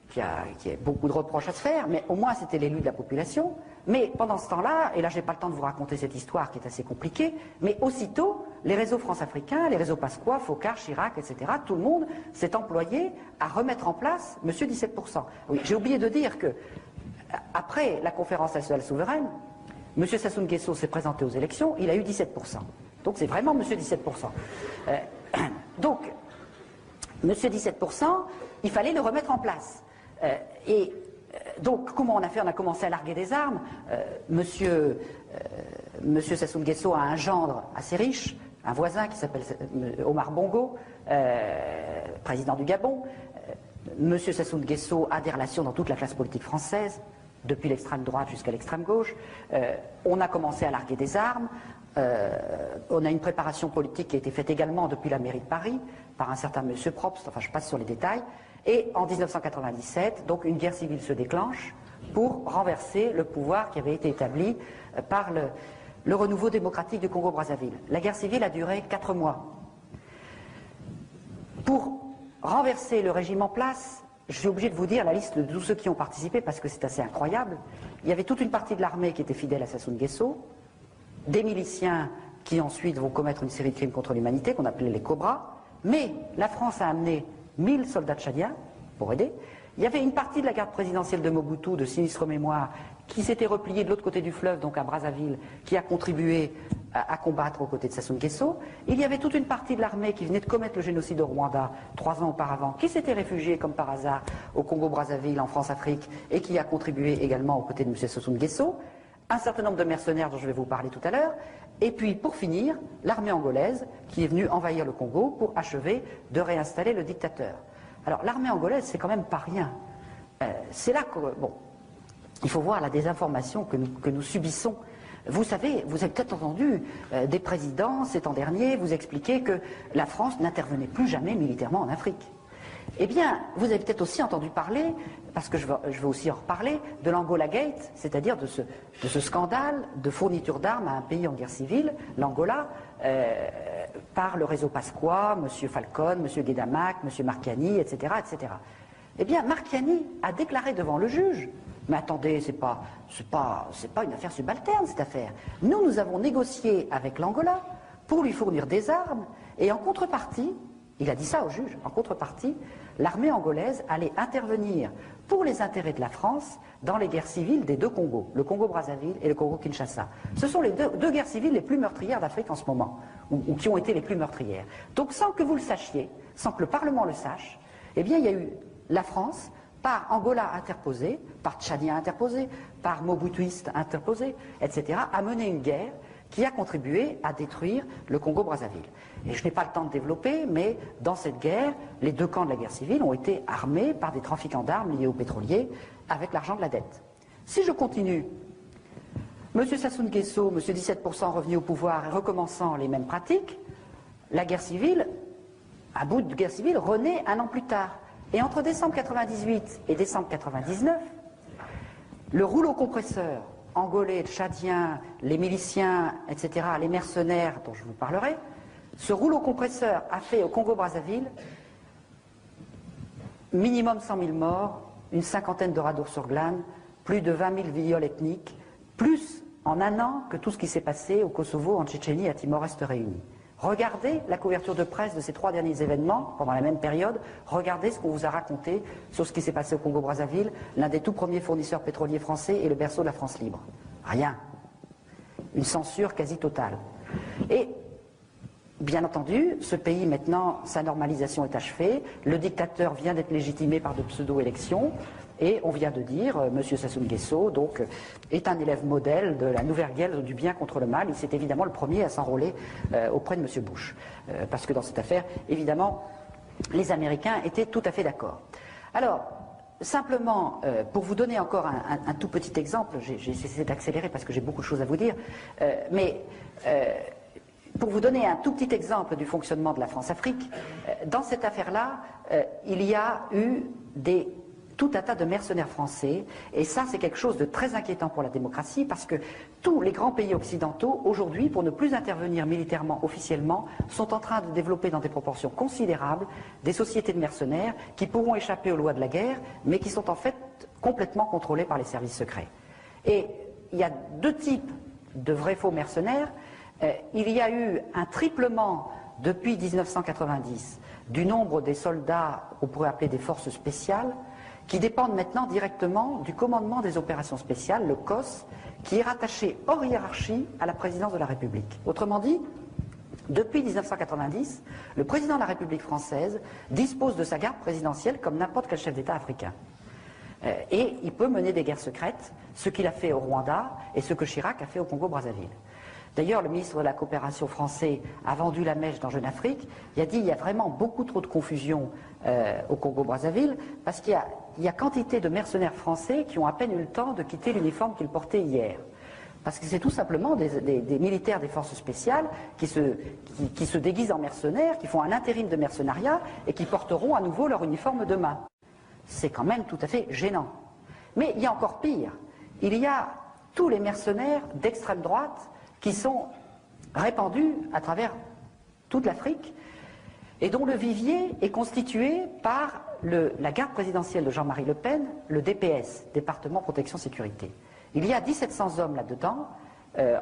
qui a beaucoup de reproches à se faire, mais au moins c'était l'élu de la population. Mais pendant ce temps-là, et là je n'ai pas le temps de vous raconter cette histoire qui est assez compliquée, mais aussitôt, les réseaux France-Africains, les réseaux Pasqua, Focard, Chirac, etc., tout le monde s'est employé à remettre en place Monsieur 17%. Oui, j'ai oublié de dire que, après la conférence nationale souveraine, Monsieur Sassou Nguesso s'est présenté aux élections, il a eu 17%. Donc c'est vraiment Monsieur 17%. Donc, Monsieur 17%, il fallait le remettre en place. Donc, comment on a fait? On a commencé à larguer des armes. Monsieur Sassou Nguesso a un gendre assez riche, un voisin qui s'appelle Omar Bongo, président du Gabon. Monsieur Sassou Nguesso a des relations dans toute la classe politique française, depuis l'extrême droite jusqu'à l'extrême gauche. On a commencé à larguer des armes. On a une préparation politique qui a été faite également depuis la mairie de Paris, par un certain monsieur Probst, enfin je passe sur les détails. Et en 1997, donc une guerre civile se déclenche pour renverser le pouvoir qui avait été établi par le renouveau démocratique du Congo-Brazzaville. La guerre civile a duré 4 mois. Pour renverser le régime en place, je suis obligé de vous dire la liste de tous ceux qui ont participé parce que c'est assez incroyable. Il y avait toute une partie de l'armée qui était fidèle à Sassou Nguesso, des miliciens qui ensuite vont commettre une série de crimes contre l'humanité qu'on appelait les Cobras, mais la France a amené 1000 soldats tchadiens pour aider. Il y avait une partie de la garde présidentielle de Mobutu, de sinistre mémoire, qui s'était repliée de l'autre côté du fleuve, donc à Brazzaville, qui a contribué à combattre aux côtés de Sassou Nguesso. Il y avait toute une partie de l'armée qui venait de commettre le génocide au Rwanda 3 ans auparavant, qui s'était réfugiée comme par hasard au Congo-Brazzaville, en France-Afrique, et qui a contribué également aux côtés de M. Sassou Nguesso. Un certain nombre de mercenaires dont je vais vous parler tout à l'heure. Et puis, pour finir, l'armée angolaise qui est venue envahir le Congo pour achever de réinstaller le dictateur. Alors, l'armée angolaise, c'est quand même pas rien. C'est là que, bon, il faut voir la désinformation que nous subissons. Vous savez, vous avez peut-être entendu des présidents, ces temps derniers, vous expliquer que la France n'intervenait plus jamais militairement en Afrique. Eh bien, vous avez peut-être aussi entendu parler, parce que je veux aussi en reparler, de l'Angola Gate, c'est-à-dire de ce scandale de fourniture d'armes à un pays en guerre civile, l'Angola, par le réseau Pasqua, M. Falcon, M. Guedamac, M. Marchiani, etc., etc. Eh bien, Marchiani a déclaré devant le juge, mais attendez, c'est pas une affaire subalterne, cette affaire. Nous avons négocié avec l'Angola pour lui fournir des armes, et en contrepartie, il a dit ça au juge, en contrepartie, l'armée angolaise allait intervenir pour les intérêts de la France dans les guerres civiles des deux Congos, le Congo-Brazzaville et le Congo-Kinshasa. Ce sont les deux guerres civiles les plus meurtrières d'Afrique en ce moment, ou qui ont été les plus meurtrières. Donc sans que vous le sachiez, sans que le Parlement le sache, eh bien il y a eu la France, par Angola interposé, par Tchadien interposé, par Mobutuiste interposé, etc., a mené une guerre qui a contribué à détruire le Congo-Brazzaville. Et je n'ai pas le temps de développer, mais dans cette guerre, les deux camps de la guerre civile ont été armés par des trafiquants d'armes liés aux pétroliers avec l'argent de la dette. Si je continue, M. Sassou Nguesso, M. 17% revenu au pouvoir et recommençant les mêmes pratiques, la guerre civile, un bout de guerre civile, renaît un an plus tard. Et entre décembre 98 et décembre 99, le rouleau compresseur angolais, tchadien, les miliciens, etc., les mercenaires dont je vous parlerai, ce rouleau compresseur a fait au Congo-Brazzaville minimum 100 000 morts, une cinquantaine de radours sur glane, plus de 20 000 viols ethniques, plus en un an que tout ce qui s'est passé au Kosovo, en Tchétchénie et à Timor-Est réunis. Regardez la couverture de presse de ces 3 derniers événements pendant la même période, regardez ce qu'on vous a raconté sur ce qui s'est passé au Congo-Brazzaville, l'un des tout premiers fournisseurs pétroliers français et le berceau de la France libre. Rien. Une censure quasi totale. Et bien entendu, ce pays maintenant, sa normalisation est achevée, le dictateur vient d'être légitimé par de pseudo-élections, et on vient de dire, M. Sassou Nguesso, donc, est un élève modèle de la nouvelle guerre du bien contre le mal. Il s'est évidemment le premier à s'enrôler auprès de M. Bush. Parce que dans cette affaire, évidemment, les Américains étaient tout à fait d'accord. Alors, simplement, pour vous donner encore un tout petit exemple, j'ai essayé d'accélérer parce que j'ai beaucoup de choses à vous dire, mais pour vous donner un tout petit exemple du fonctionnement de la France-Afrique, dans cette affaire-là, il y a eu tout un tas de mercenaires français, et ça c'est quelque chose de très inquiétant pour la démocratie, parce que tous les grands pays occidentaux, aujourd'hui, pour ne plus intervenir militairement officiellement, sont en train de développer dans des proportions considérables des sociétés de mercenaires qui pourront échapper aux lois de la guerre, mais qui sont en fait complètement contrôlées par les services secrets. Et il y a deux types de vrais faux mercenaires. Il y a eu un triplement depuis 1990 du nombre des soldats, on pourrait appeler des forces spéciales, qui dépendent maintenant directement du commandement des opérations spéciales, le COS, qui est rattaché hors hiérarchie à la présidence de la République. Autrement dit, depuis 1990, le président de la République française dispose de sa garde présidentielle comme n'importe quel chef d'État africain. Et il peut mener des guerres secrètes, ce qu'il a fait au Rwanda et ce que Chirac a fait au Congo-Brazzaville. D'ailleurs, le ministre de la Coopération français a vendu la mèche dans Jeune Afrique. Il a dit qu'il y a vraiment beaucoup trop de confusion au Congo-Brazzaville parce qu'il y a quantité de mercenaires français qui ont à peine eu le temps de quitter l'uniforme qu'ils portaient hier. Parce que c'est tout simplement des militaires des forces spéciales qui se déguisent en mercenaires, qui font un intérim de mercenariat et qui porteront à nouveau leur uniforme demain. C'est quand même tout à fait gênant. Mais il y a encore pire. Il y a tous les mercenaires d'extrême droite qui sont répandus à travers toute l'Afrique et dont le vivier est constitué par la garde présidentielle de Jean-Marie Le Pen, le DPS, Département Protection Sécurité. Il y a 1700 hommes là-dedans,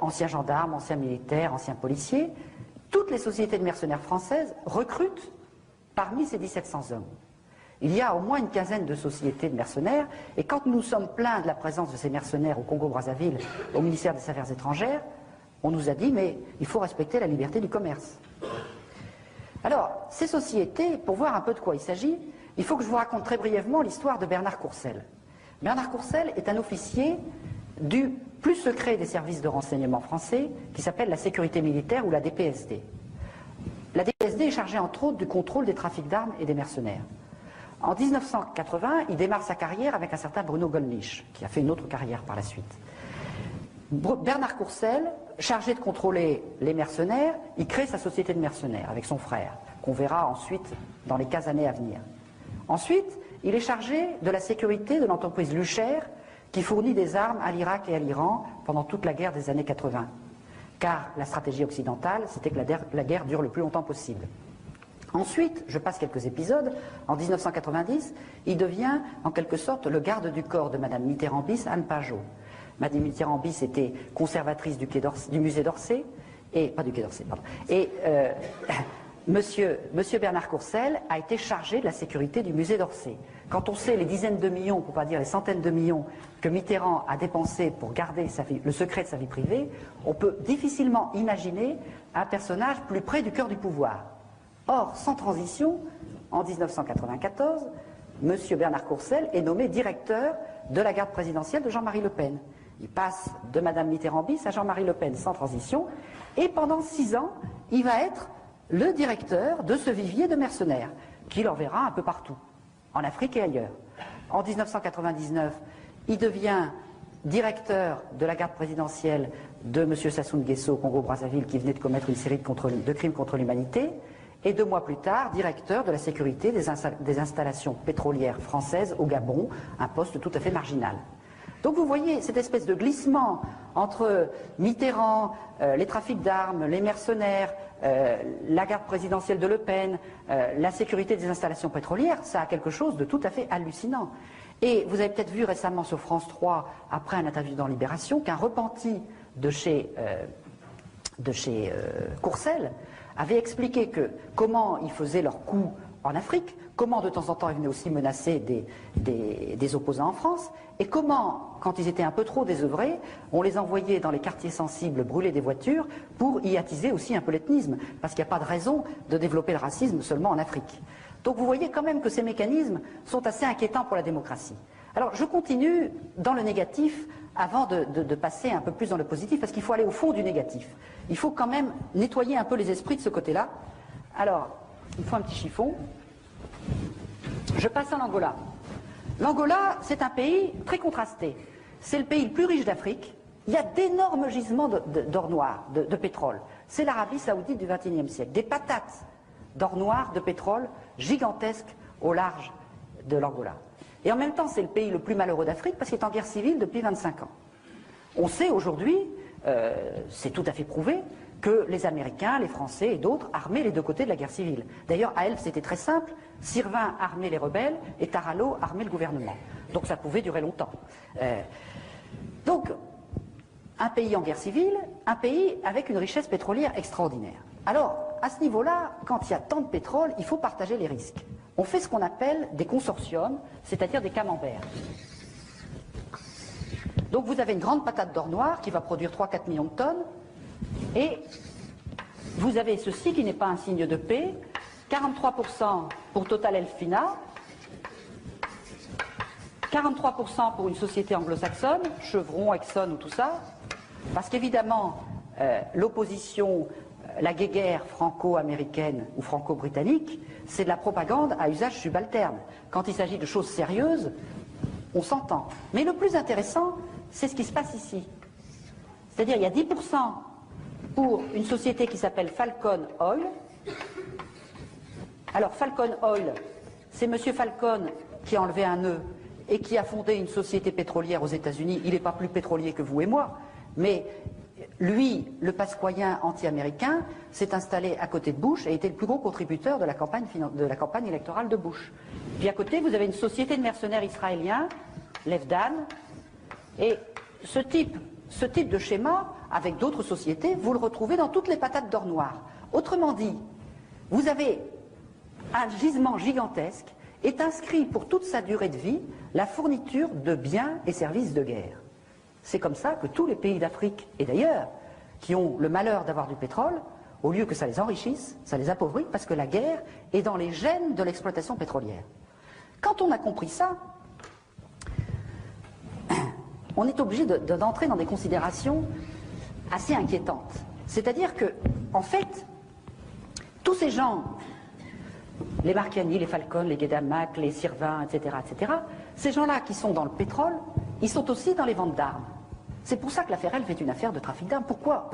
anciens gendarmes, anciens militaires, anciens policiers. Toutes les sociétés de mercenaires françaises recrutent parmi ces 1700 hommes. Il y a au moins une quinzaine de sociétés de mercenaires, et quand nous sommes plaints de la présence de ces mercenaires au Congo-Brazzaville, au ministère des Affaires étrangères, on nous a dit, mais il faut respecter la liberté du commerce. Alors, ces sociétés, pour voir un peu de quoi il s'agit, il faut que je vous raconte très brièvement l'histoire de Bernard Courcel. Bernard Courcel est un officier du plus secret des services de renseignement français, qui s'appelle la sécurité militaire ou la DPSD. La DPSD est chargée entre autres du contrôle des trafics d'armes et des mercenaires. En 1980, il démarre sa carrière avec un certain Bruno Gollnisch, qui a fait une autre carrière par la suite. Bernard Courcel, chargé de contrôler les mercenaires, il crée sa société de mercenaires avec son frère, qu'on verra ensuite dans les 15 années à venir. Ensuite, il est chargé de la sécurité de l'entreprise Lucher, qui fournit des armes à l'Irak et à l'Iran pendant toute la guerre des années 80. Car la stratégie occidentale, c'était que la guerre dure le plus longtemps possible. Ensuite, je passe quelques épisodes, en 1990, il devient en quelque sorte le garde du corps de Madame Mitterrand-Bis, Anne Pajot. Madame Mitterrand-Bis était conservatrice du musée d'Orsay, et pas du Quai d'Orsay, pardon. Et Monsieur Bernard Courcel a été chargé de la sécurité du musée d'Orsay. Quand on sait les dizaines de millions, pour ne pas dire les centaines de millions, que Mitterrand a dépensé pour garder le secret de sa vie privée, on peut difficilement imaginer un personnage plus près du cœur du pouvoir. Or, sans transition, en 1994, M. Bernard Courcel est nommé directeur de la garde présidentielle de Jean-Marie Le Pen. Il passe de Mme Mitterrand-Bis à Jean-Marie Le Pen sans transition, et pendant 6 ans, il va être le directeur de ce vivier de mercenaires, qui l'enverra un peu partout, en Afrique et ailleurs. En 1999, il devient directeur de la garde présidentielle de M. Sassou Nguesso au Congo-Brazzaville, qui venait de commettre une série de crimes contre l'humanité, et 2 mois plus tard, directeur de la sécurité des installations pétrolières françaises au Gabon, un poste tout à fait marginal. Donc vous voyez cette espèce de glissement entre Mitterrand, les trafics d'armes, les mercenaires, la garde présidentielle de Le Pen, la sécurité des installations pétrolières, ça a quelque chose de tout à fait hallucinant. Et vous avez peut-être vu récemment sur France 3, après un interview dans Libération, qu'un repenti de chez Courcel avait expliqué comment ils faisaient leurs coups en Afrique, comment de temps en temps ils venaient aussi menacer des opposants en France, et comment, quand ils étaient un peu trop désœuvrés, on les envoyait dans les quartiers sensibles brûler des voitures pour y attiser aussi un peu l'ethnisme, parce qu'il n'y a pas de raison de développer le racisme seulement en Afrique. Donc vous voyez quand même que ces mécanismes sont assez inquiétants pour la démocratie. Alors je continue dans le négatif avant de passer un peu plus dans le positif, parce qu'il faut aller au fond du négatif. Il faut quand même nettoyer un peu les esprits de ce côté-là. Alors, il faut un petit chiffon. Je passe en Angola. L'Angola, c'est un pays très contrasté. C'est le pays le plus riche d'Afrique. Il y a d'énormes gisements d'or noir, de pétrole. c'est l'Arabie saoudite du XXIe siècle. Des patates d'or noir, de pétrole, gigantesques au large de l'Angola. Et en même temps, c'est le pays le plus malheureux d'Afrique parce qu'il est en guerre civile depuis 25 ans. On sait aujourd'hui, c'est tout à fait prouvé, que les Américains, les Français et d'autres armaient les deux côtés de la guerre civile. D'ailleurs, à Elf, c'était très simple. Sirvin armait les rebelles et Tarallo armait le gouvernement. Donc ça pouvait durer longtemps. Donc, un pays en guerre civile, un pays avec une richesse pétrolière extraordinaire. Alors, à ce niveau-là, quand il y a tant de pétrole, il faut partager les risques. On fait ce qu'on appelle des consortiums, c'est-à-dire des camemberts. Donc vous avez une grande patate d'or noir qui va produire 3-4 millions de tonnes, et vous avez ceci qui n'est pas un signe de paix, 43% pour Total Elfina, 43% pour une société anglo-saxonne, Chevron, Exxon ou tout ça, parce qu'évidemment, l'opposition, la guéguerre franco-américaine ou franco-britannique, c'est de la propagande à usage subalterne. Quand il s'agit de choses sérieuses, on s'entend. Mais le plus intéressant, c'est ce qui se passe ici. C'est-à-dire, il y a 10% pour une société qui s'appelle Falcon Oil. Alors, Falcon Oil, c'est M. Falcon qui a enlevé un nœud et qui a fondé une société pétrolière aux États-Unis. Il n'est pas plus pétrolier que vous et moi, mais lui, le pasquoyen anti-américain, s'est installé à côté de Bush et était le plus gros contributeur de la campagne électorale de Bush. Puis à côté, vous avez une société de mercenaires israéliens, l'Efdan, et ce type de schéma, avec d'autres sociétés, vous le retrouvez dans toutes les patates d'or noir. Autrement dit, vous avez un gisement gigantesque, est inscrit pour toute sa durée de vie la fourniture de biens et services de guerre. C'est comme ça que tous les pays d'Afrique, et d'ailleurs, qui ont le malheur d'avoir du pétrole, au lieu que ça les enrichisse, ça les appauvrit, parce que la guerre est dans les gènes de l'exploitation pétrolière. Quand on a compris ça, on est obligé d'entrer dans des considérations assez inquiétantes. C'est-à-dire que, en fait, tous ces gens, les Marchiani, les Falcon, les Guédamac, les Sirvin, etc., ces gens-là qui sont dans le pétrole, ils sont aussi dans les ventes d'armes. C'est pour ça que l'affaire Elf est une affaire de trafic d'armes. Pourquoi,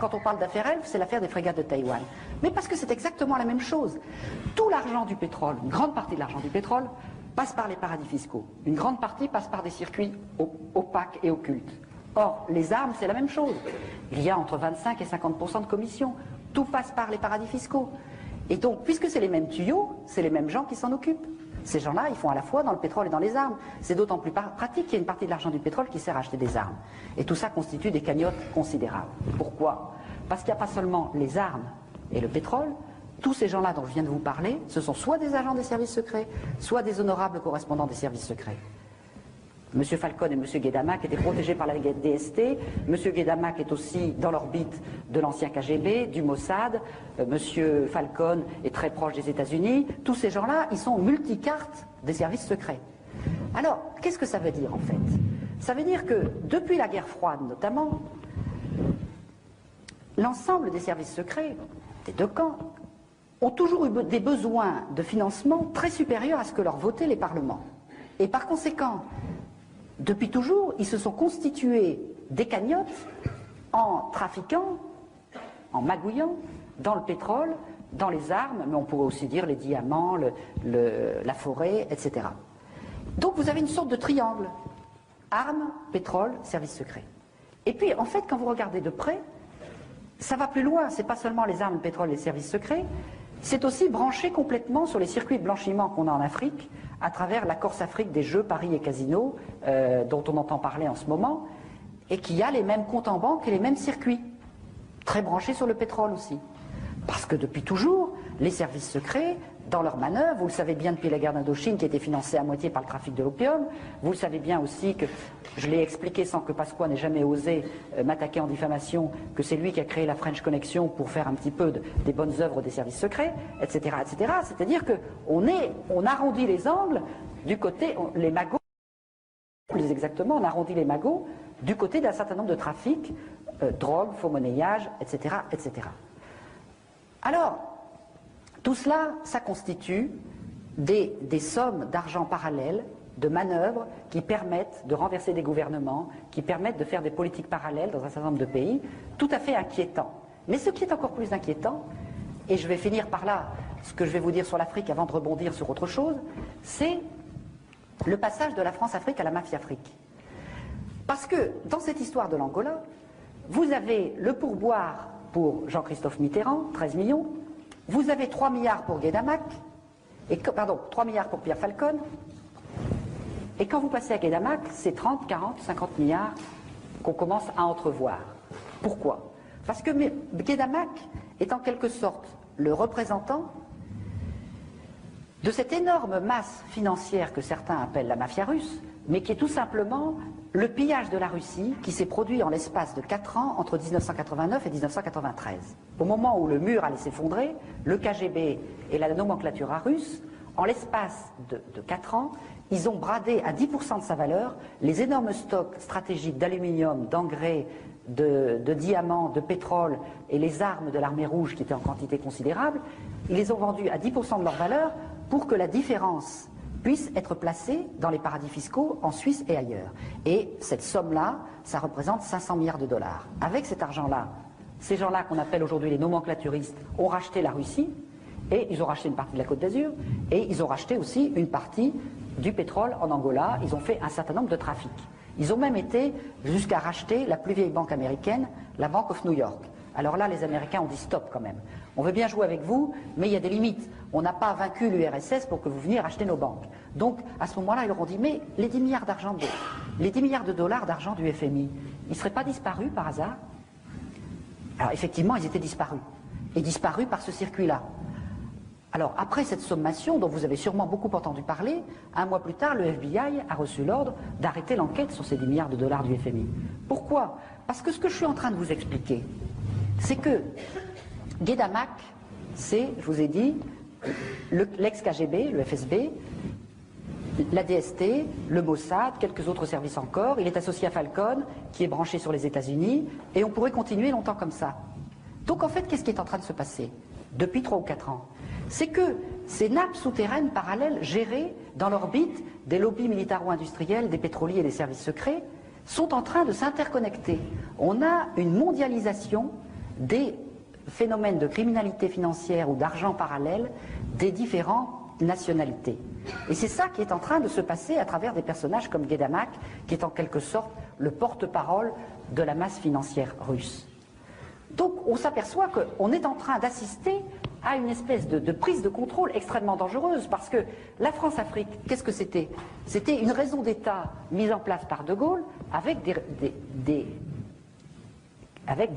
quand on parle d'affaire Elf, c'est l'affaire des frégates de Taïwan? Mais parce que c'est exactement la même chose. Tout l'argent du pétrole, une grande partie de l'argent du pétrole, passe par les paradis fiscaux. Une grande partie passe par des circuits opaques et occultes. Or, les armes, c'est la même chose. Il y a entre 25 et 50% de commissions. Tout passe par les paradis fiscaux. Et donc, puisque c'est les mêmes tuyaux, c'est les mêmes gens qui s'en occupent. Ces gens-là, ils font à la fois dans le pétrole et dans les armes. C'est d'autant plus pratique qu'il y a une partie de l'argent du pétrole qui sert à acheter des armes. Et tout ça constitue des cagnottes considérables. Pourquoi? Parce qu'il n'y a pas seulement les armes et le pétrole. Tous ces gens-là dont je viens de vous parler, ce sont soit des agents des services secrets, soit des honorables correspondants des services secrets. M. Falcon et M. Guédamac étaient protégés par la DST. M. Guédamac est aussi dans l'orbite de l'ancien KGB, du Mossad. M. Falcon est très proche des États-Unis. Tous ces gens-là, ils sont multicartes des services secrets. Alors, qu'est-ce que ça veut dire en fait? Ça veut dire que depuis la guerre froide notamment, l'ensemble des services secrets, des deux camps, ont toujours eu des besoins de financement très supérieurs à ce que leur votaient les parlements. Et par conséquent, depuis toujours, ils se sont constitués des cagnottes en trafiquant, en magouillant dans le pétrole, dans les armes, mais on pourrait aussi dire les diamants, la forêt, etc. Donc vous avez une sorte de triangle. Armes, pétrole, services secrets. Et puis, en fait, quand vous regardez de près, ça va plus loin. C'est pas seulement les armes, le pétrole et les services secrets, c'est aussi branché complètement sur les circuits de blanchiment qu'on a en Afrique, à travers la Corse-Afrique des Jeux, Paris et Casino, dont on entend parler en ce moment, et qui a les mêmes comptes en banque et les mêmes circuits, très branchés sur le pétrole aussi. Parce que depuis toujours, les services secrets, dans leurs manœuvres, vous le savez bien depuis la guerre d'Indochine qui était financée à moitié par le trafic de l'opium, vous le savez bien aussi que, je l'ai expliqué sans que Pasqua n'ait jamais osé m'attaquer en diffamation, que c'est lui qui a créé la French Connection pour faire un petit peu des bonnes œuvres des services secrets, etc. etc. C'est-à-dire qu'on arrondit les angles du côté, les magots, plus exactement, on arrondit les magots du côté d'un certain nombre de trafics, drogue, faux monnayage, etc. etc. Alors, tout cela, ça constitue des sommes d'argent parallèles, de manœuvres qui permettent de renverser des gouvernements, qui permettent de faire des politiques parallèles dans un certain nombre de pays, tout à fait inquiétants. Mais ce qui est encore plus inquiétant, et je vais finir par là, ce que je vais vous dire sur l'Afrique avant de rebondir sur autre chose, c'est le passage de la France-Afrique à la mafia-Afrique. Parce que dans cette histoire de l'Angola, vous avez le pourboire pour Jean-Christophe Mitterrand, 13 millions, vous avez 3 milliards pour Guédamac, 3 milliards pour Pierre Falcon, et quand vous passez à Guédamac, c'est 30, 40, 50 milliards qu'on commence à entrevoir. Pourquoi? Parce que Guédamac est en quelque sorte le représentant de cette énorme masse financière que certains appellent la mafia russe, mais qui est tout simplement le pillage de la Russie qui s'est produit en l'espace de 4 ans entre 1989 et 1993. Au moment où le mur allait s'effondrer, le KGB et la nomenclature russe, en l'espace de 4 ans, ils ont bradé à 10% de sa valeur les énormes stocks stratégiques d'aluminium, d'engrais, de diamants, de pétrole et les armes de l'armée rouge qui étaient en quantité considérable. Ils les ont vendus à 10% de leur valeur pour que la différence puisse être placée dans les paradis fiscaux en Suisse et ailleurs. Et cette somme-là, ça représente 500 milliards de dollars. Avec cet argent-là, ces gens-là qu'on appelle aujourd'hui les nomenclaturistes ont racheté la Russie, et ils ont racheté une partie de la Côte d'Azur, et ils ont racheté aussi une partie du pétrole en Angola. Ils ont fait un certain nombre de trafics. Ils ont même été jusqu'à racheter la plus vieille banque américaine, la Bank of New York. Alors là, les Américains ont dit stop quand même. On veut bien jouer avec vous, mais il y a des limites. On n'a pas vaincu l'URSS pour que vous veniez racheter nos banques. Donc, à ce moment-là, ils leur ont dit, mais les 10 milliards les 10 milliards de dollars d'argent du FMI, ils ne seraient pas disparus par hasard? Alors, effectivement, ils étaient disparus. Et disparus par ce circuit-là. Alors, après cette sommation, dont vous avez sûrement beaucoup entendu parler, un mois plus tard, le FBI a reçu l'ordre d'arrêter l'enquête sur ces 10 milliards de dollars du FMI. Pourquoi? Parce que ce que je suis en train de vous expliquer, c'est que Guédamac, c'est, je vous ai dit, l'ex-KGB, le FSB, la DST, le Mossad, quelques autres services encore. Il est associé à Falcon, qui est branché sur les États-Unis, et on pourrait continuer longtemps comme ça. Donc en fait, qu'est-ce qui est en train de se passer depuis 3 ou 4 ans? C'est que ces nappes souterraines parallèles gérées dans l'orbite des lobbies militaro-industriels, des pétroliers et des services secrets sont en train de s'interconnecter. On a une mondialisation des phénomènes de criminalité financière ou d'argent parallèle des différentes nationalités. Et c'est ça qui est en train de se passer à travers des personnages comme Guédamac, qui est en quelque sorte le porte-parole de la masse financière russe. Donc on s'aperçoit qu'on est en train d'assister à une espèce de prise de contrôle extrêmement dangereuse, parce que la France-Afrique, qu'est-ce que c'était? C'était une raison d'État mise en place par De Gaulle avec des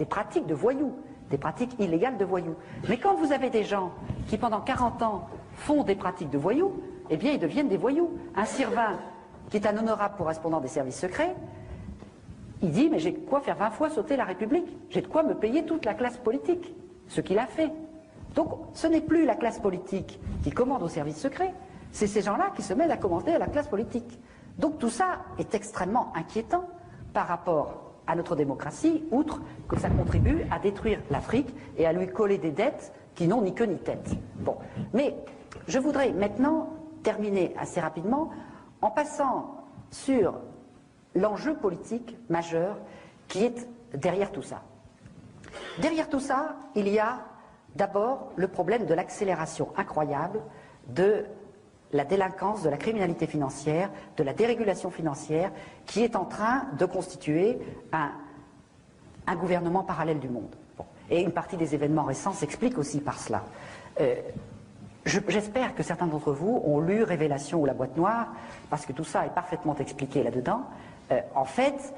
pratiques de voyous, des pratiques illégales de voyous. Mais quand vous avez des gens qui pendant 40 ans font des pratiques de voyous, eh bien ils deviennent des voyous. Un Sirvin, qui est un honorable correspondant des services secrets, il dit, mais j'ai de quoi faire 20 fois sauter la République, j'ai de quoi me payer toute la classe politique, ce qu'il a fait. Donc ce n'est plus la classe politique qui commande aux services secrets, c'est ces gens-là qui se mettent à commander à la classe politique. Donc tout ça est extrêmement inquiétant par rapport à notre démocratie, outre que ça contribue à détruire l'Afrique et à lui coller des dettes qui n'ont ni queue ni tête. Bon, mais je voudrais maintenant terminer assez rapidement en passant sur l'enjeu politique majeur qui est derrière tout ça. Derrière tout ça, il y a d'abord le problème de l'accélération incroyable de la délinquance, de la criminalité financière, de la dérégulation financière qui est en train de constituer un gouvernement parallèle du monde. Bon. Et une partie des événements récents s'explique aussi par cela. J'espère que certains d'entre vous ont lu Révélation ou la boîte noire, parce que tout ça est parfaitement expliqué là-dedans. En fait,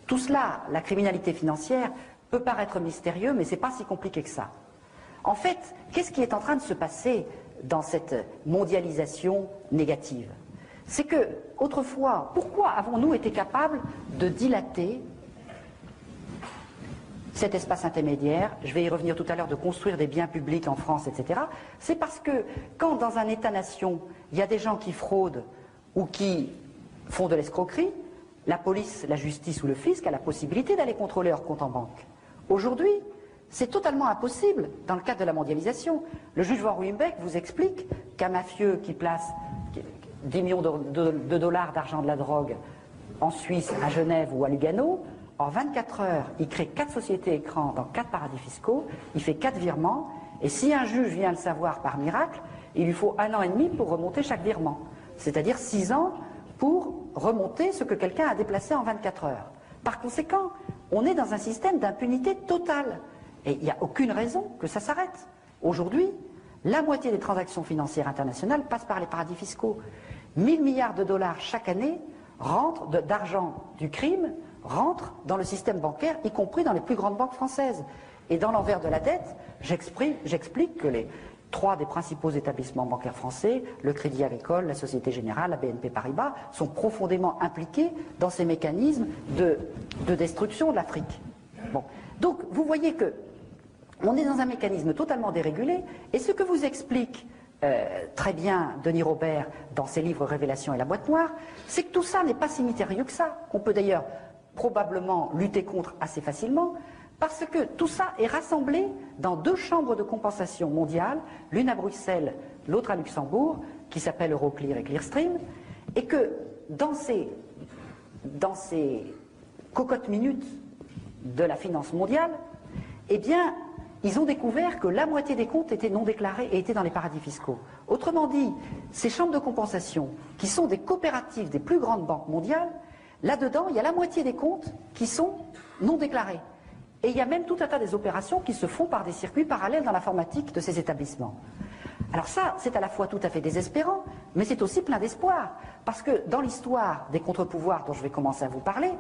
tout cela, la criminalité financière, peut paraître mystérieux, mais ce n'est pas si compliqué que ça. En fait, qu'est-ce qui est en train de se passer dans cette mondialisation négative? C'est que, autrefois, pourquoi avons-nous été capables de dilater cet espace intermédiaire? Je vais y revenir tout à l'heure, de construire des biens publics en France, etc. C'est parce que, quand dans un État-nation, il y a des gens qui fraudent ou qui font de l'escroquerie, la police, la justice ou le fisc a la possibilité d'aller contrôler leurs comptes en banque. Aujourd'hui, c'est totalement impossible dans le cadre de la mondialisation. Le juge Van Ruymbeck vous explique qu'un mafieux qui place 10 millions de dollars d'argent de la drogue en Suisse, à Genève ou à Lugano, en 24 heures, il crée 4 sociétés écrans dans 4 paradis fiscaux, il fait 4 virements, et si un juge vient le savoir par miracle, il lui faut 1 an et demi pour remonter chaque virement. C'est-à-dire 6 ans pour remonter ce que quelqu'un a déplacé en 24 heures. Par conséquent, on est dans un système d'impunité totale. Et il n'y a aucune raison que ça s'arrête. Aujourd'hui, la moitié des transactions financières internationales passent par les paradis fiscaux. 1000 milliards de dollars chaque année d'argent du crime rentrent dans le système bancaire, y compris dans les plus grandes banques françaises. Et dans l'envers de la dette, j'explique que les 3 des principaux établissements bancaires français, le Crédit Agricole, la Société Générale, la BNP Paribas, sont profondément impliqués dans ces mécanismes de destruction de l'Afrique. Bon. Donc, vous voyez que on est dans un mécanisme totalement dérégulé, et ce que vous explique très bien Denis Robert dans ses livres Révélation et la boîte noire, c'est que tout ça n'est pas si mystérieux que ça, qu'on peut d'ailleurs probablement lutter contre assez facilement, parce que tout ça est rassemblé dans 2 chambres de compensation mondiales, l'une à Bruxelles, l'autre à Luxembourg, qui s'appellent Euroclear et Clearstream, et que dans ces cocottes minutes de la finance mondiale, eh bien, ils ont découvert que la moitié des comptes étaient non déclarés et étaient dans les paradis fiscaux. Autrement dit, ces chambres de compensation, qui sont des coopératives des plus grandes banques mondiales, là-dedans, il y a la moitié des comptes qui sont non déclarés. Et il y a même tout un tas des opérations qui se font par des circuits parallèles dans l'informatique de ces établissements. Alors ça, c'est à la fois tout à fait désespérant, mais c'est aussi plein d'espoir. Parce que dans l'histoire des contre-pouvoirs dont je vais commencer à vous parler,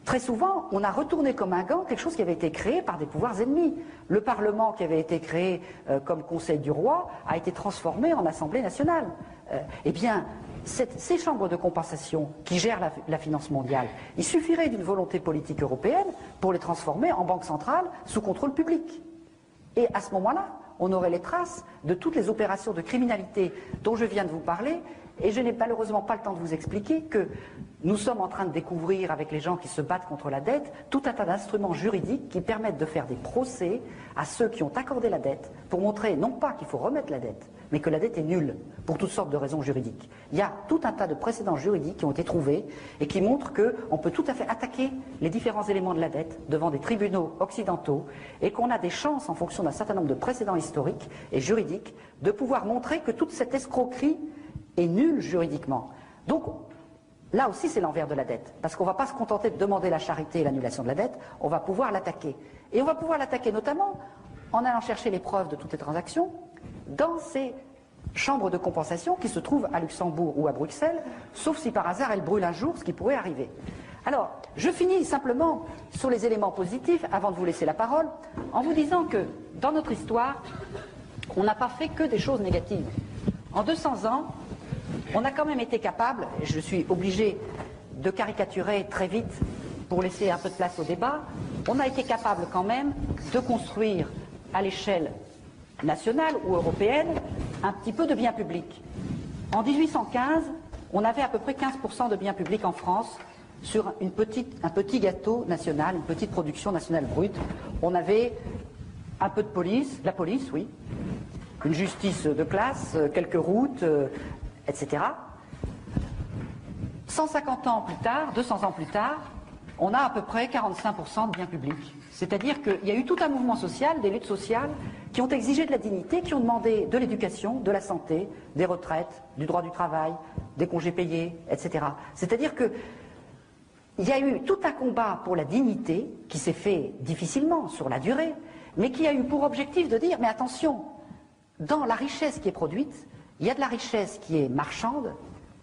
très souvent, on a retourné comme un gant quelque chose qui avait été créé par des pouvoirs ennemis. Le Parlement qui avait été créé comme Conseil du roi a été transformé en Assemblée nationale. Eh bien, ces chambres de compensation qui gèrent la finance mondiale, il suffirait d'une volonté politique européenne pour les transformer en banque centrale sous contrôle public. Et à ce moment-là, on aurait les traces de toutes les opérations de criminalité dont je viens de vous parler, et je n'ai malheureusement pas le temps de vous expliquer que nous sommes en train de découvrir avec les gens qui se battent contre la dette tout un tas d'instruments juridiques qui permettent de faire des procès à ceux qui ont accordé la dette pour montrer non pas qu'il faut remettre la dette, mais que la dette est nulle pour toutes sortes de raisons juridiques. Il y a tout un tas de précédents juridiques qui ont été trouvés et qui montrent qu'on peut tout à fait attaquer les différents éléments de la dette devant des tribunaux occidentaux et qu'on a des chances, en fonction d'un certain nombre de précédents historiques et juridiques, de pouvoir montrer que toute cette escroquerie est nulle juridiquement. Donc, là aussi, c'est l'envers de la dette, parce qu'on ne va pas se contenter de demander la charité et l'annulation de la dette, on va pouvoir l'attaquer. Et on va pouvoir l'attaquer notamment en allant chercher les preuves de toutes les transactions dans ces chambres de compensation qui se trouvent à Luxembourg ou à Bruxelles, sauf si par hasard elles brûlent un jour, ce qui pourrait arriver. Alors, je finis simplement sur les éléments positifs, avant de vous laisser la parole, en vous disant que, dans notre histoire, on n'a pas fait que des choses négatives. En 200 ans, on a quand même été capable, et je suis obligé de caricaturer très vite pour laisser un peu de place au débat, on a été capable quand même de construire à l'échelle nationale ou européenne un petit peu de biens publics. En 1815, on avait à peu près 15% de biens publics en France sur un petit gâteau national, une petite production nationale brute. On avait un peu de police, la police, oui, une justice de classe, quelques routes, etc. 150 ans plus tard, 200 ans plus tard, on a à peu près 45% de biens publics. C'est-à-dire qu'il y a eu tout un mouvement social, des luttes sociales, qui ont exigé de la dignité, qui ont demandé de l'éducation, de la santé, des retraites, du droit du travail, des congés payés, etc. C'est-à-dire qu'il y a eu tout un combat pour la dignité, qui s'est fait difficilement sur la durée, mais qui a eu pour objectif de dire, mais attention, dans la richesse qui est produite, il y a de la richesse qui est marchande,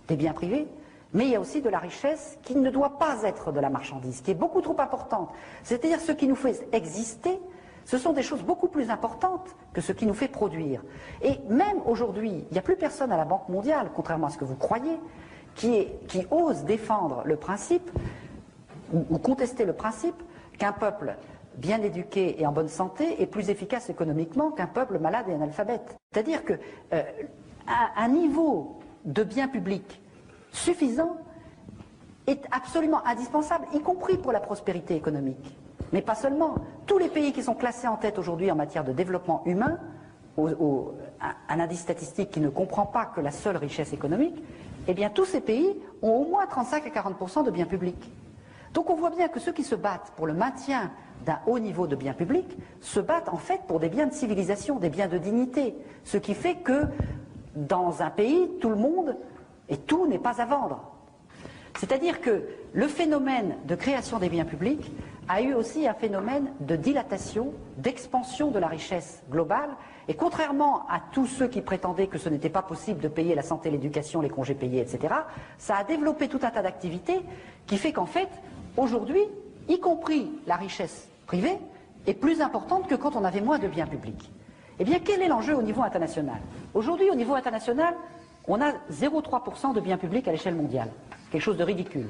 des biens privés, mais il y a aussi de la richesse qui ne doit pas être de la marchandise, qui est beaucoup trop importante. C'est-à-dire ce qui nous fait exister, ce sont des choses beaucoup plus importantes que ce qui nous fait produire. Et même aujourd'hui, il n'y a plus personne à la Banque mondiale, contrairement à ce que vous croyez, qui ose défendre le principe, ou contester le principe, qu'un peuple bien éduqué et en bonne santé est plus efficace économiquement qu'un peuple malade et analphabète. C'est-à-dire que un niveau de bien public suffisant est absolument indispensable, y compris pour la prospérité économique. Mais pas seulement. Tous les pays qui sont classés en tête aujourd'hui en matière de développement humain, un indice statistique qui ne comprend pas que la seule richesse économique, eh bien tous ces pays ont au moins 35 à 40% de biens publics. Donc on voit bien que ceux qui se battent pour le maintien d'un haut niveau de biens publics se battent en fait pour des biens de civilisation, des biens de dignité. Ce qui fait que dans un pays, tout le monde et tout n'est pas à vendre. C'est-à-dire que le phénomène de création des biens publics a eu aussi un phénomène de dilatation, d'expansion de la richesse globale. Et contrairement à tous ceux qui prétendaient que ce n'était pas possible de payer la santé, l'éducation, les congés payés, etc., ça a développé tout un tas d'activités qui fait qu'en fait, aujourd'hui, y compris la richesse privée, est plus importante que quand on avait moins de biens publics. Eh bien, quel est l'enjeu au niveau international? Aujourd'hui, au niveau international, on a 0,3% de biens publics à l'échelle mondiale. Quelque chose de ridicule.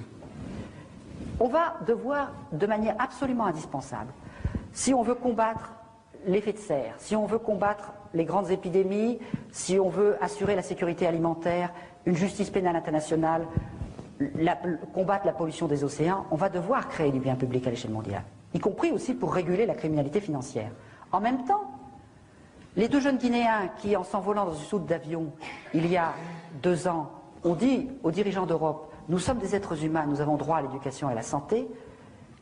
On va devoir, de manière absolument indispensable, si on veut combattre l'effet de serre, si on veut combattre les grandes épidémies, si on veut assurer la sécurité alimentaire, une justice pénale internationale, combattre la pollution des océans, on va devoir créer du bien public à l'échelle mondiale, y compris aussi pour réguler la criminalité financière. En même temps, les deux jeunes Guinéens qui, en s'envolant dans une soute d'avion, il y a 2 ans, ont dit aux dirigeants d'Europe: nous sommes des êtres humains, nous avons droit à l'éducation et à la santé.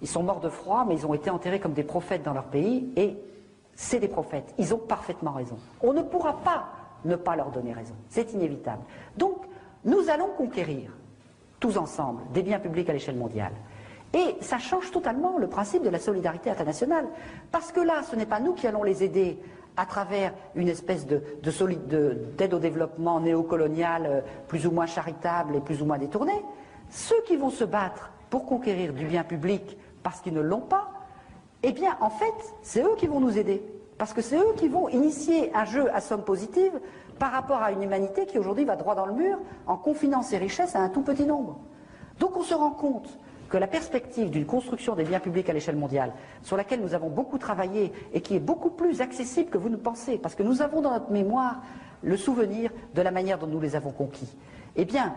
Ils sont morts de froid, mais ils ont été enterrés comme des prophètes dans leur pays, et c'est des prophètes. Ils ont parfaitement raison. On ne pourra pas ne pas leur donner raison. C'est inévitable. Donc, nous allons conquérir, tous ensemble, des biens publics à l'échelle mondiale. Et ça change totalement le principe de la solidarité internationale. Parce que là, ce n'est pas nous qui allons les aider à travers une espèce d'aide au développement néocoloniale, plus ou moins charitable et plus ou moins détournée. Ceux qui vont se battre pour conquérir du bien public parce qu'ils ne l'ont pas, eh bien, en fait, c'est eux qui vont nous aider. Parce que c'est eux qui vont initier un jeu à somme positive par rapport à une humanité qui aujourd'hui va droit dans le mur en confinant ses richesses à un tout petit nombre. Donc on se rend compte que la perspective d'une construction des biens publics à l'échelle mondiale, sur laquelle nous avons beaucoup travaillé et qui est beaucoup plus accessible que vous ne pensez, parce que nous avons dans notre mémoire le souvenir de la manière dont nous les avons conquis, eh bien,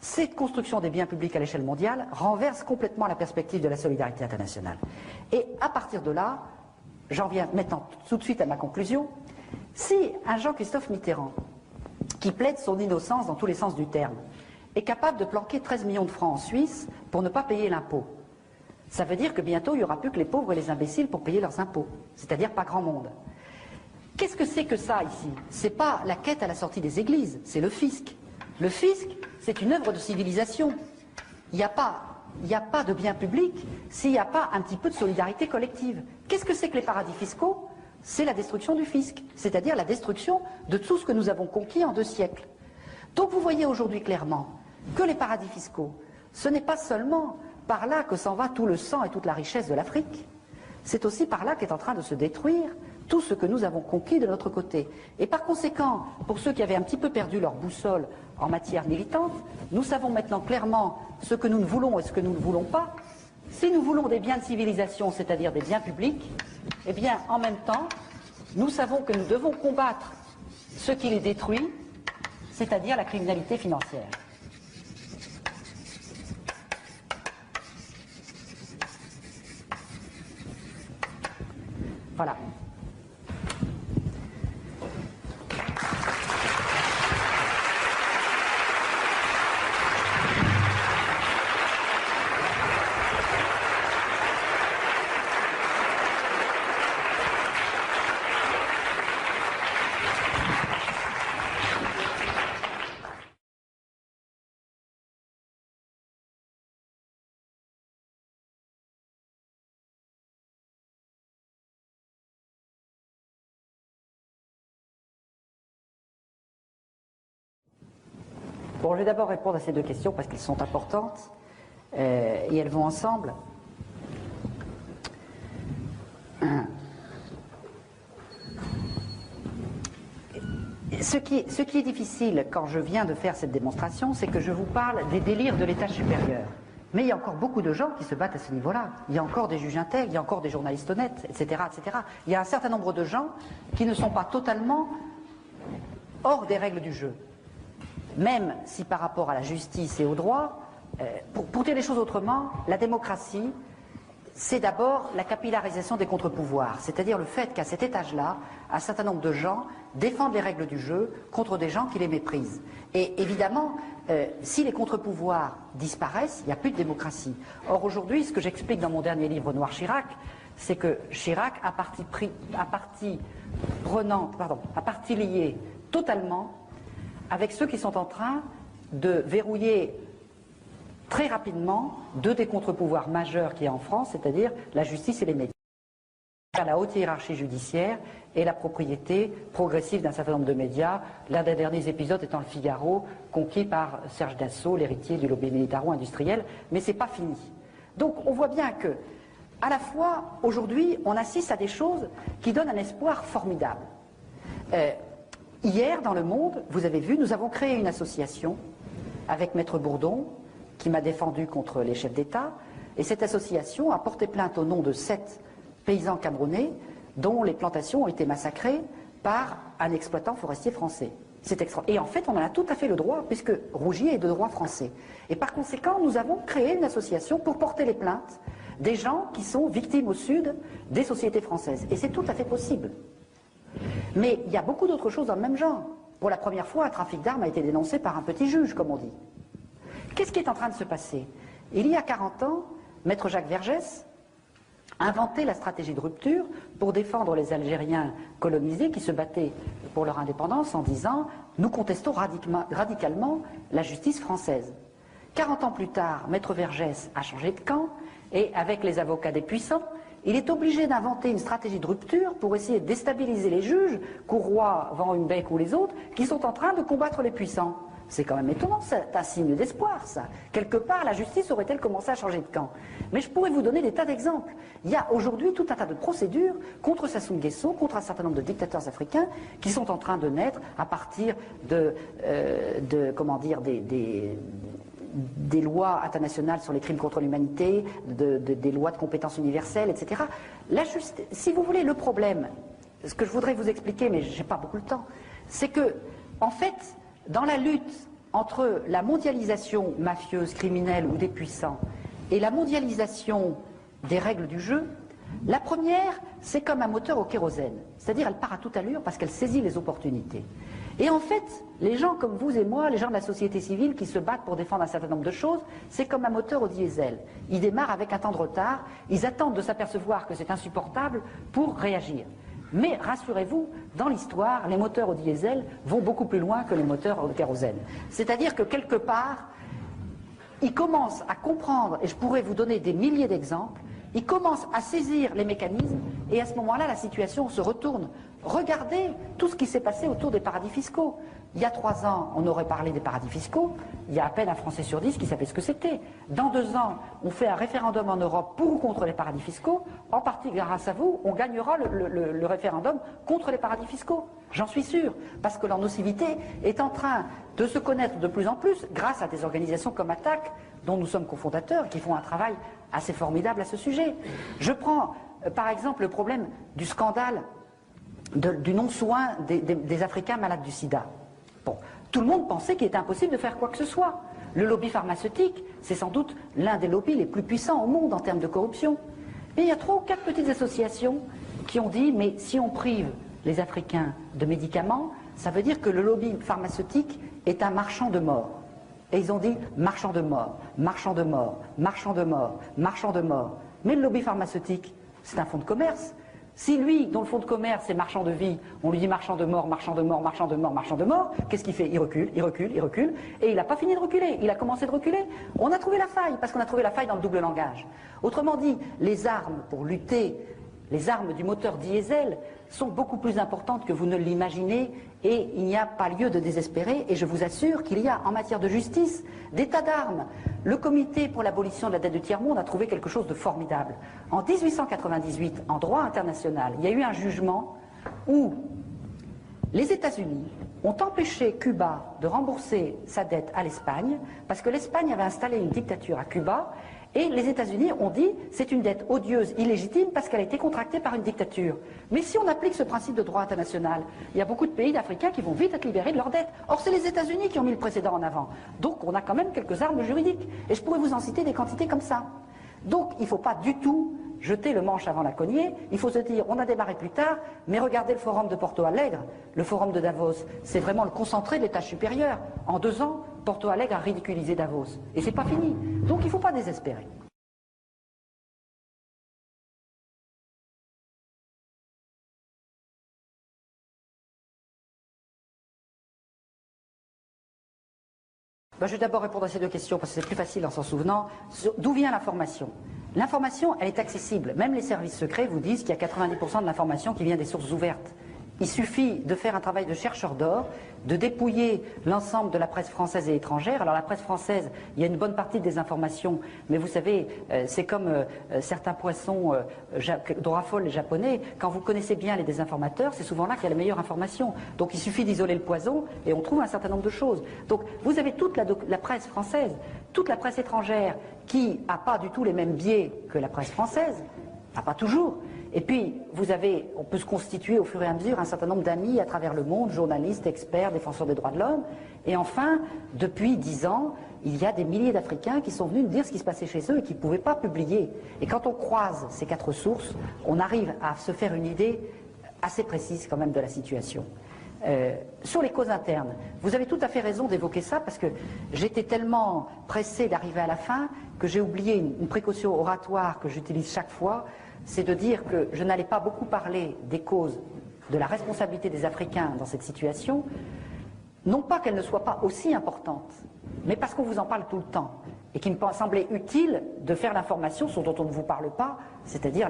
cette construction des biens publics à l'échelle mondiale renverse complètement la perspective de la solidarité internationale. Et à partir de là, j'en viens maintenant tout de suite à ma conclusion, si un Jean-Christophe Mitterrand, qui plaide son innocence dans tous les sens du terme, est capable de planquer 13 millions de francs en Suisse pour ne pas payer l'impôt, ça veut dire que bientôt il n'y aura plus que les pauvres et les imbéciles pour payer leurs impôts, c'est-à-dire pas grand monde. Qu'est-ce que c'est que ça ici? C'est pas la quête à la sortie des églises, c'est le fisc. Le fisc, c'est une œuvre de civilisation. Il n'y a pas de bien public s'il n'y a pas un petit peu de solidarité collective. Qu'est-ce que c'est que les paradis fiscaux? C'est la destruction du fisc, c'est-à-dire la destruction de tout ce que nous avons conquis en 2 siècles. Donc vous voyez aujourd'hui clairement que les paradis fiscaux, ce n'est pas seulement par là que s'en va tout le sang et toute la richesse de l'Afrique, c'est aussi par là qu'est en train de se détruire tout ce que nous avons conquis de notre côté. Et par conséquent, pour ceux qui avaient un petit peu perdu leur boussole en matière militante, nous savons maintenant clairement ce que nous ne voulons et ce que nous ne voulons pas. Si nous voulons des biens de civilisation, c'est-à-dire des biens publics, eh bien, en même temps, nous savons que nous devons combattre ce qui les détruit, c'est-à-dire la criminalité financière. Voilà. Bon, je vais d'abord répondre à ces 2 questions parce qu'elles sont importantes et elles vont ensemble. Ce qui est difficile quand je viens de faire cette démonstration, c'est que je vous parle des délires de l'étage supérieur. Mais il y a encore beaucoup de gens qui se battent à ce niveau-là. Il y a encore des juges intègres, il y a encore des journalistes honnêtes, etc., etc. Il y a un certain nombre de gens qui ne sont pas totalement hors des règles du jeu. Même si par rapport à la justice et au droit, pour dire les choses autrement, la démocratie, c'est d'abord la capillarisation des contre-pouvoirs, c'est-à-dire le fait qu'à cet étage-là, un certain nombre de gens défendent les règles du jeu contre des gens qui les méprisent. Et évidemment, si les contre-pouvoirs disparaissent, il n'y a plus de démocratie. Or aujourd'hui, ce que j'explique dans mon dernier livre Noir Chirac, c'est que Chirac a partie liée totalement avec ceux qui sont en train de verrouiller très rapidement deux des contre-pouvoirs majeurs qu'il y a en France, c'est-à-dire la justice et les médias. La haute hiérarchie judiciaire et la propriété progressive d'un certain nombre de médias, l'un des derniers épisodes étant le Figaro, conquis par Serge Dassault, l'héritier du lobby militaro-industriel, mais c'est pas fini. Donc on voit bien que, à la fois, aujourd'hui, on assiste à des choses qui donnent un espoir formidable. Hier, dans Le Monde, vous avez vu, nous avons créé une association avec Maître Bourdon, qui m'a défendu contre les chefs d'État, et cette association a porté plainte au nom de 7 paysans camerounais dont les plantations ont été massacrées par un exploitant forestier français. Et en fait, on en a tout à fait le droit, puisque Rougier est de droit français. Et par conséquent, nous avons créé une association pour porter les plaintes des gens qui sont victimes au sud des sociétés françaises. Et c'est tout à fait possible. Mais il y a beaucoup d'autres choses dans le même genre. Pour la première fois, un trafic d'armes a été dénoncé par un petit juge, comme on dit. Qu'est-ce qui est en train de se passer? Il y a 40 ans, Maître Jacques Vergès inventait la stratégie de rupture pour défendre les Algériens colonisés qui se battaient pour leur indépendance en disant « Nous contestons radicalement la justice française ». 40 ans plus tard, Maître Vergès a changé de camp et avec les avocats des puissants, il est obligé d'inventer une stratégie de rupture pour essayer de déstabiliser les juges, Courroy, Van Humbeck ou les autres, qui sont en train de combattre les puissants. C'est quand même étonnant, c'est un signe d'espoir, ça. Quelque part, la justice aurait-elle commencé à changer de camp? Mais je pourrais vous donner des tas d'exemples. Il y a aujourd'hui tout un tas de procédures contre Sassou Nguesso, contre un certain nombre de dictateurs africains qui sont en train de naître à partir des lois internationales sur les crimes contre l'humanité, des lois de compétences universelles, etc. Si vous voulez, le problème, ce que je voudrais vous expliquer, mais je n'ai pas beaucoup de temps, c'est que, en fait, dans la lutte entre la mondialisation mafieuse, criminelle ou des puissants et la mondialisation des règles du jeu, la première, c'est comme un moteur au kérosène. C'est-à-dire, elle part à toute allure parce qu'elle saisit les opportunités. Et en fait, les gens comme vous et moi, les gens de la société civile qui se battent pour défendre un certain nombre de choses, c'est comme un moteur au diesel. Ils démarrent avec un temps de retard, ils attendent de s'apercevoir que c'est insupportable pour réagir. Mais rassurez-vous, dans l'histoire, les moteurs au diesel vont beaucoup plus loin que les moteurs au kérosène. C'est-à-dire que quelque part, ils commencent à comprendre, et je pourrais vous donner des milliers d'exemples, ils commencent à saisir les mécanismes, et à ce moment-là, la situation se retourne. Regardez tout ce qui s'est passé autour des paradis fiscaux. Il y a 3 ans, on aurait parlé des paradis fiscaux, il y a à peine un Français sur 10 qui savait ce que c'était. Dans 2 ans, on fait un référendum en Europe pour ou contre les paradis fiscaux, en partie grâce à vous, on gagnera le référendum contre les paradis fiscaux. J'en suis sûr, parce que leur nocivité est en train de se connaître de plus en plus grâce à des organisations comme Attac, dont nous sommes cofondateurs, qui font un travail assez formidable à ce sujet. Je prends par exemple le problème du scandale du non-soin des Africains malades du sida. Bon, tout le monde pensait qu'il était impossible de faire quoi que ce soit. Le lobby pharmaceutique, c'est sans doute l'un des lobbies les plus puissants au monde en termes de corruption. Mais il y a 3 ou 4 petites associations qui ont dit, mais si on prive les Africains de médicaments, ça veut dire que le lobby pharmaceutique est un marchand de mort. Et ils ont dit, marchand de mort, marchand de mort, marchand de mort, marchand de mort. Mais le lobby pharmaceutique, c'est un fonds de commerce. Si lui, dont le fonds de commerce est marchand de vie, on lui dit marchand de mort, marchand de mort, marchand de mort, marchand de mort, qu'est-ce qu'il fait? Il recule, il recule, il recule, et il n'a pas fini de reculer, il a commencé de reculer. On a trouvé la faille, parce qu'on a trouvé la faille dans le double langage. Autrement dit, les armes pour lutter, les armes du moteur diesel, sont beaucoup plus importantes que vous ne l'imaginez, et il n'y a pas lieu de désespérer, et je vous assure qu'il y a en matière de justice des tas d'armes. Le comité pour l'abolition de la dette du tiers-monde a trouvé quelque chose de formidable. En 1898, en droit international, il y a eu un jugement où les États-Unis ont empêché Cuba de rembourser sa dette à l'Espagne, parce que l'Espagne avait installé une dictature à Cuba, et les États-Unis ont dit c'est une dette odieuse, illégitime, parce qu'elle a été contractée par une dictature. Mais si on applique ce principe de droit international, il y a beaucoup de pays d'Africains qui vont vite être libérés de leurs dettes. Or, c'est les États-Unis qui ont mis le précédent en avant. Donc, on a quand même quelques armes juridiques. Et je pourrais vous en citer des quantités comme ça. Donc il ne faut pas du tout jeter le manche avant la cognée, il faut se dire on a démarré plus tard, mais regardez le forum de Porto Alegre, le forum de Davos, c'est vraiment le concentré de l'étage supérieur. En 2 ans, Porto Alegre a ridiculisé Davos. Et c'est pas fini. Donc il ne faut pas désespérer. Ben, je vais d'abord répondre à ces 2 questions parce que c'est plus facile en s'en souvenant. D'où vient l'information? L'information, elle est accessible. Même les services secrets vous disent qu'il y a 90% de l'information qui vient des sources ouvertes. Il suffit de faire un travail de chercheur d'or, de dépouiller l'ensemble de la presse française et étrangère. Alors la presse française, il y a une bonne partie des informations, mais vous savez, c'est comme certains poissons dont raffolent les Japonais. Quand vous connaissez bien les désinformateurs, c'est souvent là qu'il y a la meilleure information. Donc il suffit d'isoler le poison et on trouve un certain nombre de choses. Donc vous avez toute la presse française, toute la presse étrangère qui n'a pas du tout les mêmes biais que la presse française, pas toujours. Et puis, on peut se constituer au fur et à mesure un certain nombre d'amis à travers le monde, journalistes, experts, défenseurs des droits de l'homme. Et enfin, depuis 10 ans, il y a des milliers d'Africains qui sont venus nous dire ce qui se passait chez eux et qui ne pouvaient pas publier. Et quand on croise ces 4 sources, on arrive à se faire une idée assez précise quand même de la situation. Sur les causes internes, vous avez tout à fait raison d'évoquer ça parce que j'étais tellement pressé d'arriver à la fin que j'ai oublié une précaution oratoire que j'utilise chaque fois, c'est de dire que je n'allais pas beaucoup parler des causes de la responsabilité des Africains dans cette situation, non pas qu'elle ne soit pas aussi importante, mais parce qu'on vous en parle tout le temps, et qu'il me semblait utile de faire l'information sur dont on ne vous parle pas, c'est-à-dire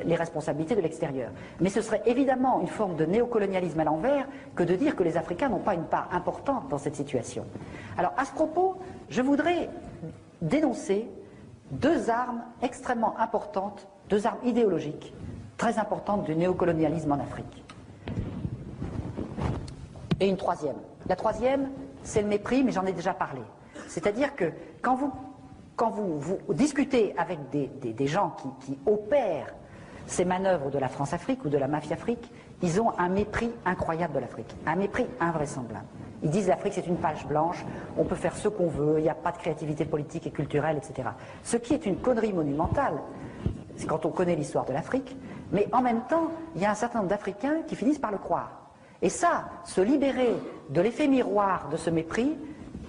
les responsabilités de l'extérieur. Mais ce serait évidemment une forme de néocolonialisme à l'envers que de dire que les Africains n'ont pas une part importante dans cette situation. Alors à ce propos, je voudrais dénoncer 2 armes extrêmement importantes, 2 armes idéologiques très importantes du néocolonialisme en Afrique. Et une 3e. La 3e, c'est le mépris, mais j'en ai déjà parlé. C'est-à-dire que quand vous discutez avec des gens qui opèrent ces manœuvres de la France-Afrique ou de la mafia-Afrique, ils ont un mépris incroyable de l'Afrique, un mépris invraisemblable. Ils disent l'Afrique c'est une page blanche, on peut faire ce qu'on veut, il n'y a pas de créativité politique et culturelle, etc. Ce qui est une connerie monumentale, c'est quand on connaît l'histoire de l'Afrique, mais en même temps, il y a un certain nombre d'Africains qui finissent par le croire. Et ça, se libérer de l'effet miroir de ce mépris,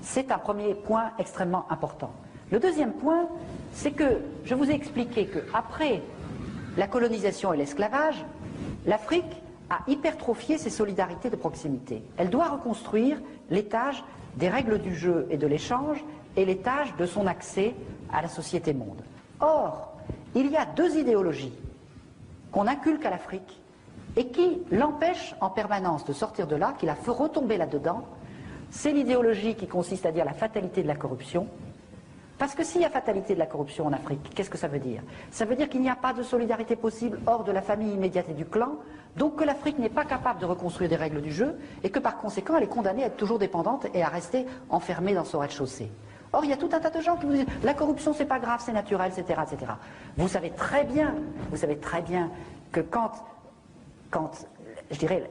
c'est un premier point extrêmement important. Le 2e point, c'est que je vous ai expliqué qu'après la colonisation et l'esclavage, l'Afrique a hypertrophié ses solidarités de proximité. Elle doit reconstruire l'étage des règles du jeu et de l'échange et l'étage de son accès à la société monde. Or, il y a 2 idéologies qu'on inculque à l'Afrique et qui l'empêchent en permanence de sortir de là, qui la fait retomber là-dedans. C'est l'idéologie qui consiste à dire la fatalité de la corruption. Parce que s'il y a fatalité de la corruption en Afrique, qu'est-ce que ça veut dire? Ça veut dire qu'il n'y a pas de solidarité possible hors de la famille immédiate et du clan, donc que l'Afrique n'est pas capable de reconstruire des règles du jeu, et que par conséquent elle est condamnée à être toujours dépendante et à rester enfermée dans son rez-de-chaussée. Or, il y a tout un tas de gens qui vous disent la corruption c'est pas grave, c'est naturel, etc., etc. Vous savez très bien que quand je dirais,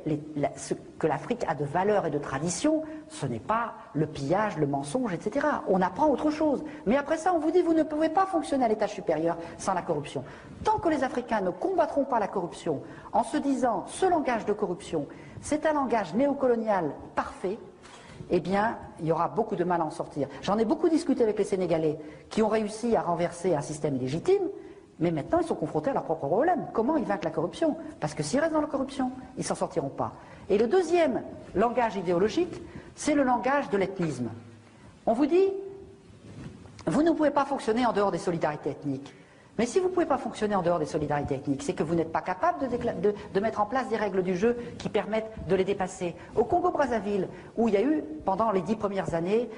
ce que l'Afrique a de valeur et de tradition, ce n'est pas le pillage, le mensonge, etc. On apprend autre chose. Mais après ça, on vous dit, vous ne pouvez pas fonctionner à l'étage supérieur sans la corruption. Tant que les Africains ne combattront pas la corruption en se disant, ce langage de corruption, c'est un langage néocolonial parfait, eh bien, il y aura beaucoup de mal à en sortir. J'en ai beaucoup discuté avec les Sénégalais qui ont réussi à renverser un système illégitime, mais maintenant ils sont confrontés à leurs propres problèmes. Comment ils vaincent la corruption? Parce que s'ils restent dans la corruption, ils ne s'en sortiront pas. Et le 2e langage idéologique, c'est le langage de l'ethnisme. On vous dit, vous ne pouvez pas fonctionner en dehors des solidarités ethniques. Mais si vous ne pouvez pas fonctionner en dehors des solidarités ethniques, c'est que vous n'êtes pas capable de mettre en place des règles du jeu qui permettent de les dépasser. Au Congo-Brazzaville, où il y a eu, pendant les 10 premières années,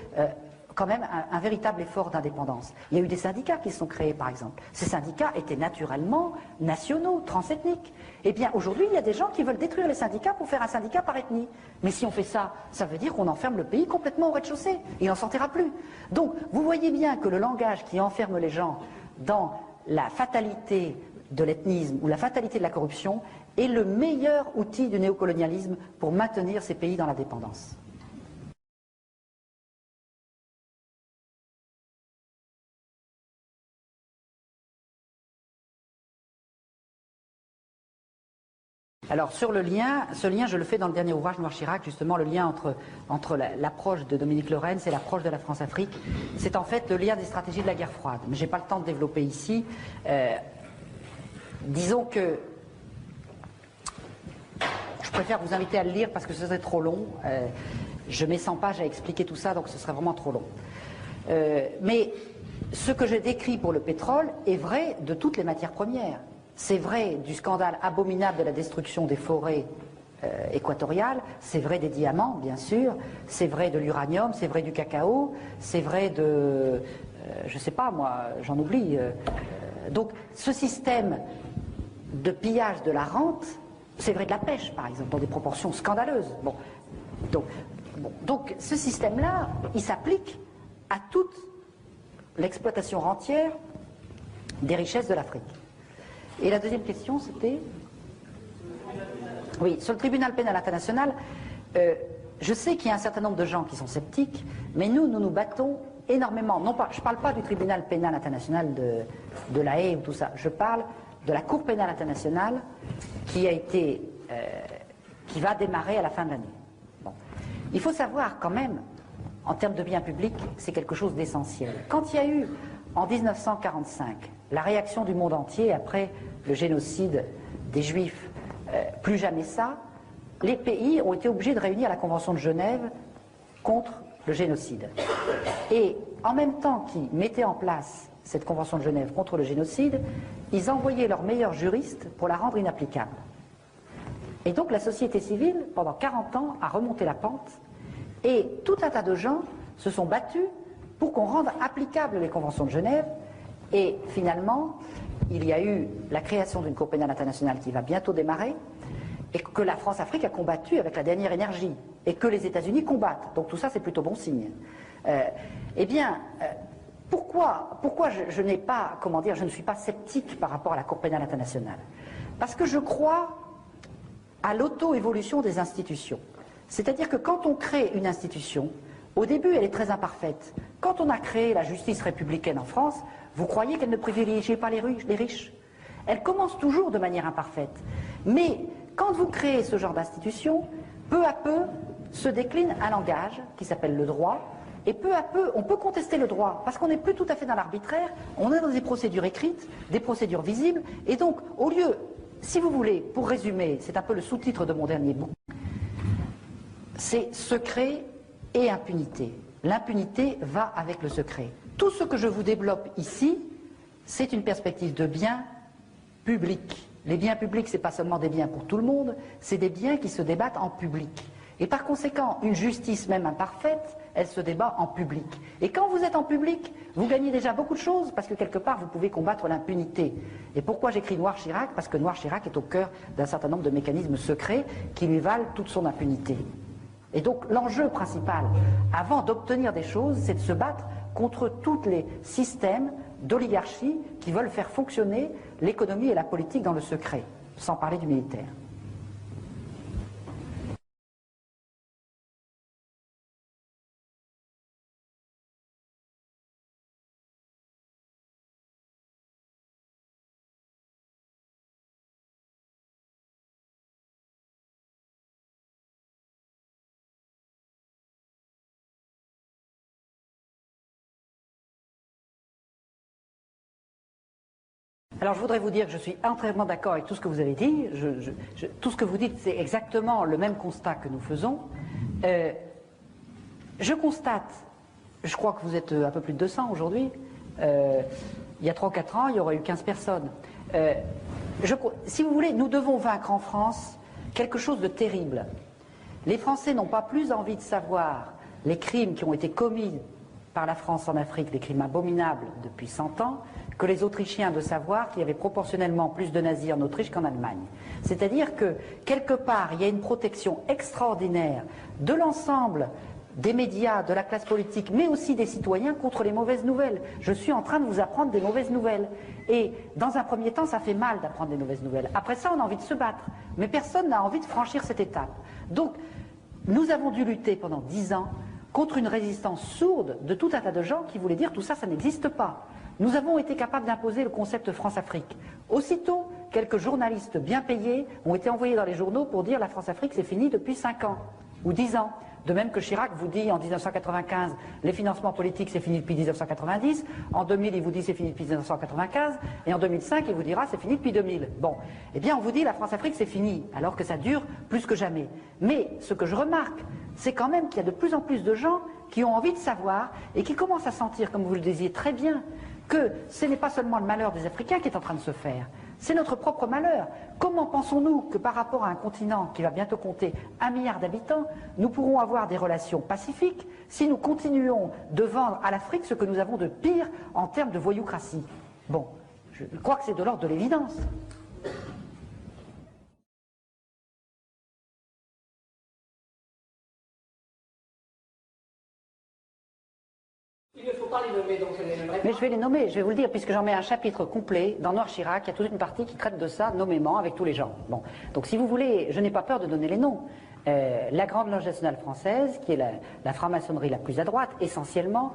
quand même un véritable effort d'indépendance. Il y a eu des syndicats qui se sont créés, par exemple. Ces syndicats étaient naturellement nationaux, transethniques. Eh bien, aujourd'hui, il y a des gens qui veulent détruire les syndicats pour faire un syndicat par ethnie. Mais si on fait ça, ça veut dire qu'on enferme le pays complètement au rez-de-chaussée. Il n'en sortira plus. Donc, vous voyez bien que le langage qui enferme les gens dans la fatalité de l'ethnisme ou la fatalité de la corruption est le meilleur outil du néocolonialisme pour maintenir ces pays dans la dépendance. Alors sur le lien, ce lien je le fais dans le dernier ouvrage Noir Chirac, justement le lien entre l'approche de Dominique Lorenz et l'approche de la France-Afrique. C'est en fait le lien des stratégies de la guerre froide. Mais je n'ai pas le temps de développer ici. Disons que je préfère vous inviter à le lire parce que ce serait trop long. Je mets 100 pages à expliquer tout ça, donc ce serait vraiment trop long. Mais ce que je décris pour le pétrole est vrai de toutes les matières premières. C'est vrai du scandale abominable de la destruction des forêts équatoriales, c'est vrai des diamants, bien sûr, c'est vrai de l'uranium, c'est vrai du cacao, c'est vrai de... je sais pas, moi, j'en oublie. Donc, ce système de pillage de la rente, c'est vrai de la pêche, par exemple, dans des proportions scandaleuses. Bon. Donc ce système-là, il s'applique à toute l'exploitation rentière des richesses de l'Afrique. Et la deuxième question, c'était... Oui, sur le tribunal pénal international, je sais qu'il y a un certain nombre de gens qui sont sceptiques, mais nous nous battons énormément. Non pas, je ne parle pas du tribunal pénal international de La Haye ou tout ça, je parle de la Cour pénale internationale qui va démarrer à la fin de l'année. Bon. Il faut savoir quand même, en termes de biens publics, c'est quelque chose d'essentiel. Quand il y a eu, en 1945, la réaction du monde entier après le génocide des Juifs, plus jamais ça, les pays ont été obligés de réunir la Convention de Genève contre le génocide. Et en même temps qu'ils mettaient en place cette Convention de Genève contre le génocide, ils envoyaient leurs meilleurs juristes pour la rendre inapplicable. Et donc la société civile, pendant 40 ans, a remonté la pente, et tout un tas de gens se sont battus pour qu'on rende applicables les conventions de Genève, et finalement, il y a eu la création d'une Cour pénale internationale qui va bientôt démarrer, et que la France-Afrique a combattu avec la dernière énergie, et que les États-Unis combattent. Donc tout ça, c'est plutôt bon signe. Pourquoi je n'ai pas, comment dire, je ne suis pas sceptique par rapport à la Cour pénale internationale? Parce que je crois à l'auto-évolution des institutions. C'est-à-dire que quand on crée une institution, au début elle est très imparfaite. Quand on a créé la justice républicaine en France, vous croyez qu'elle ne privilégiait pas les riches? Elle commence toujours de manière imparfaite. Mais quand vous créez ce genre d'institution, peu à peu se décline un langage qui s'appelle le droit, et peu à peu on peut contester le droit, parce qu'on n'est plus tout à fait dans l'arbitraire, on est dans des procédures écrites, des procédures visibles, et donc au lieu, si vous voulez, pour résumer, c'est un peu le sous-titre de mon dernier bouquin, c'est secret et impunité. L'impunité va avec le secret. Tout ce que je vous développe ici, c'est une perspective de biens publics. Les biens publics, ce n'est pas seulement des biens pour tout le monde, c'est des biens qui se débattent en public. Et par conséquent, une justice même imparfaite, elle se débat en public. Et quand vous êtes en public, vous gagnez déjà beaucoup de choses, parce que quelque part, vous pouvez combattre l'impunité. Et pourquoi j'écris Noir Chirac? Parce que Noir Chirac est au cœur d'un certain nombre de mécanismes secrets qui lui valent toute son impunité. Et donc l'enjeu principal, avant d'obtenir des choses, c'est de se battre contre tous les systèmes d'oligarchie qui veulent faire fonctionner l'économie et la politique dans le secret, sans parler du militaire. Alors je voudrais vous dire que je suis entièrement d'accord avec tout ce que vous avez dit. Tout ce que vous dites, c'est exactement le même constat que nous faisons. Je constate, je crois que vous êtes un peu plus de 200 aujourd'hui. Il y a 3 ou 4 ans, il y aurait eu 15 personnes. Si vous voulez, nous devons vaincre en France quelque chose de terrible. Les Français n'ont pas plus envie de savoir les crimes qui ont été commis par la France en Afrique, des crimes abominables depuis 100 ans, que les Autrichiens de savoir qu'il y avait proportionnellement plus de nazis en Autriche qu'en Allemagne. C'est-à-dire que, quelque part, il y a une protection extraordinaire de l'ensemble des médias, de la classe politique, mais aussi des citoyens contre les mauvaises nouvelles. Je suis en train de vous apprendre des mauvaises nouvelles. Et dans un premier temps, ça fait mal d'apprendre des mauvaises nouvelles. Après ça, on a envie de se battre. Mais personne n'a envie de franchir cette étape. Donc, nous avons dû lutter pendant 10 ans contre une résistance sourde de tout un tas de gens qui voulaient dire tout ça, ça n'existe pas. Nous avons été capables d'imposer le concept France-Afrique. Aussitôt, quelques journalistes bien payés ont été envoyés dans les journaux pour dire la France-Afrique c'est fini depuis 5 ans ou 10 ans. De même que Chirac vous dit en 1995 les financements politiques c'est fini depuis 1990, en 2000 il vous dit c'est fini depuis 1995 et en 2005 il vous dira c'est fini depuis 2000. Bon, eh bien on vous dit la France-Afrique c'est fini alors que ça dure plus que jamais. Mais ce que je remarque c'est quand même qu'il y a de plus en plus de gens qui ont envie de savoir et qui commencent à sentir, comme vous le disiez très bien, que ce n'est pas seulement le malheur des Africains qui est en train de se faire, c'est notre propre malheur. Comment pensons-nous que par rapport à un continent qui va bientôt compter 1 milliard d'habitants, nous pourrons avoir des relations pacifiques si nous continuons de vendre à l'Afrique ce que nous avons de pire en termes de voyoucratie? Bon, je crois que c'est de l'ordre de l'évidence. Il ne faut pas les nommer, donc je ne les nommerai pas. Mais je vais les nommer, je vais vous le dire, puisque j'en mets un chapitre complet dans Noir Chirac, il y a toute une partie qui traite de ça nommément avec tous les gens. Bon, donc si vous voulez, je n'ai pas peur de donner les noms. La Grande Loge nationale française, qui est la franc-maçonnerie la plus à droite, essentiellement,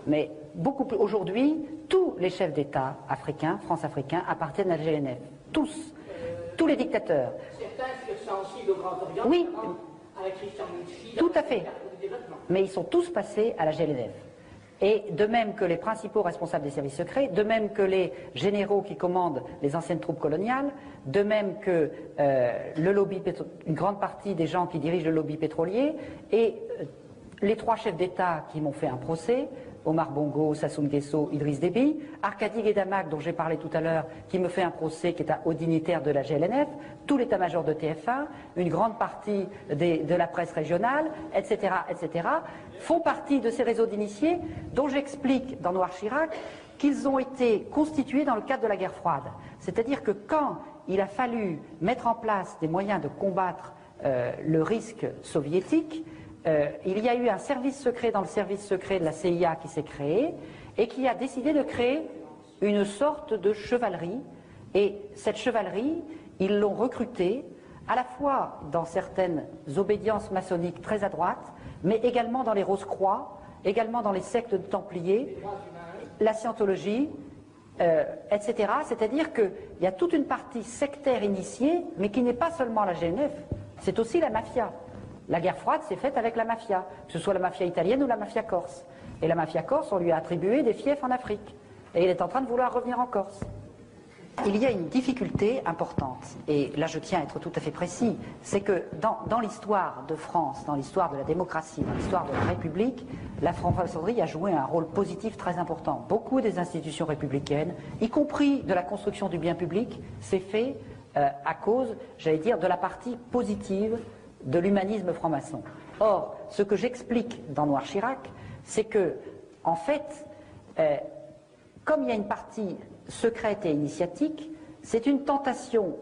mais beaucoup plus. Aujourd'hui, tous les chefs d'État africains, france-africains, appartiennent à la GLNF. Tous. Tous les dictateurs. Certains furent sensibles au Grand Orient, oui, avec Christian Mouchy, tout à fait. Mais ils sont tous passés à la GLNF. Et de même que les principaux responsables des services secrets, de même que les généraux qui commandent les anciennes troupes coloniales, de même que le lobby une grande partie des gens qui dirigent le lobby pétrolier, et les 3 chefs d'État qui m'ont fait un procès, Omar Bongo, Sassou Nguesso, Idriss Déby, Arkady Guédamac, dont j'ai parlé tout à l'heure, qui me fait un procès qui est un haut dignitaire de la GLNF, tout l'état-major de TF1, une grande partie de la presse régionale, etc., etc., font partie de ces réseaux d'initiés dont j'explique dans Noir Chirac qu'ils ont été constitués dans le cadre de la guerre froide. C'est-à-dire que quand il a fallu mettre en place des moyens de combattre le risque soviétique, il y a eu un service secret dans le service secret de la CIA qui s'est créé et qui a décidé de créer une sorte de chevalerie. Et cette chevalerie, ils l'ont recrutée à la fois dans certaines obédiences maçonniques très à droite, mais également dans les Rose-Croix, également dans les sectes de Templiers, la scientologie, etc. C'est-à-dire qu'il y a toute une partie sectaire initiée, mais qui n'est pas seulement la GNF, c'est aussi la mafia. La guerre froide s'est faite avec la mafia, que ce soit la mafia italienne ou la mafia corse. Et la mafia corse, on lui a attribué des fiefs en Afrique. Et il est en train de vouloir revenir en Corse. Il y a une difficulté importante, et là je tiens à être tout à fait précis, c'est que dans l'histoire de France, dans l'histoire de la démocratie, dans l'histoire de la République, la franc-maçonnerie a joué un rôle positif très important. Beaucoup des institutions républicaines, y compris de la construction du bien public, s'est fait à cause, j'allais dire, de la partie positive de l'humanisme franc-maçon. Or, ce que j'explique dans Noir Chirac, c'est que, en fait, comme il y a une partie secrète et initiatique, c'est une tentation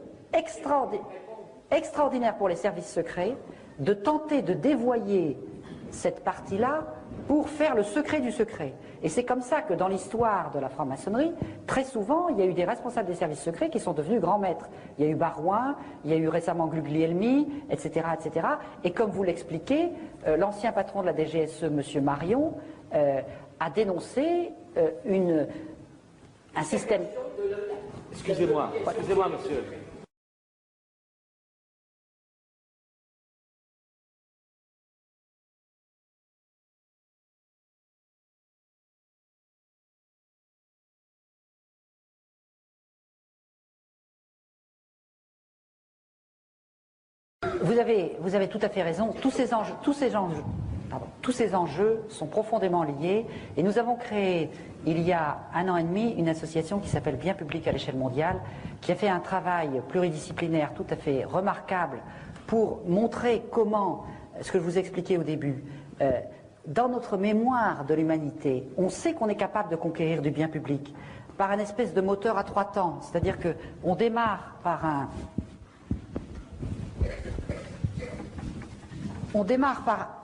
extraordinaire pour les services secrets de tenter de dévoyer cette partie-là pour faire le secret du secret. Et c'est comme ça que dans l'histoire de la franc-maçonnerie, très souvent, il y a eu des responsables des services secrets qui sont devenus grands maîtres. Il y a eu Barouin, il y a eu récemment Guglielmi, etc., etc. Et comme vous l'expliquez, l'ancien patron de la DGSE, M. Marion, a dénoncé un système... Excusez-moi, monsieur. Vous avez tout à fait raison. Tous ces enjeux sont profondément liés. Et nous avons créé, il y a 1 an et demi, une association qui s'appelle Bien Public à l'échelle mondiale, qui a fait un travail pluridisciplinaire tout à fait remarquable pour montrer comment, ce que je vous expliquais au début, dans notre mémoire de l'humanité, on sait qu'on est capable de conquérir du bien public par une espèce de moteur à 3 temps. C'est-à-dire qu'on démarre par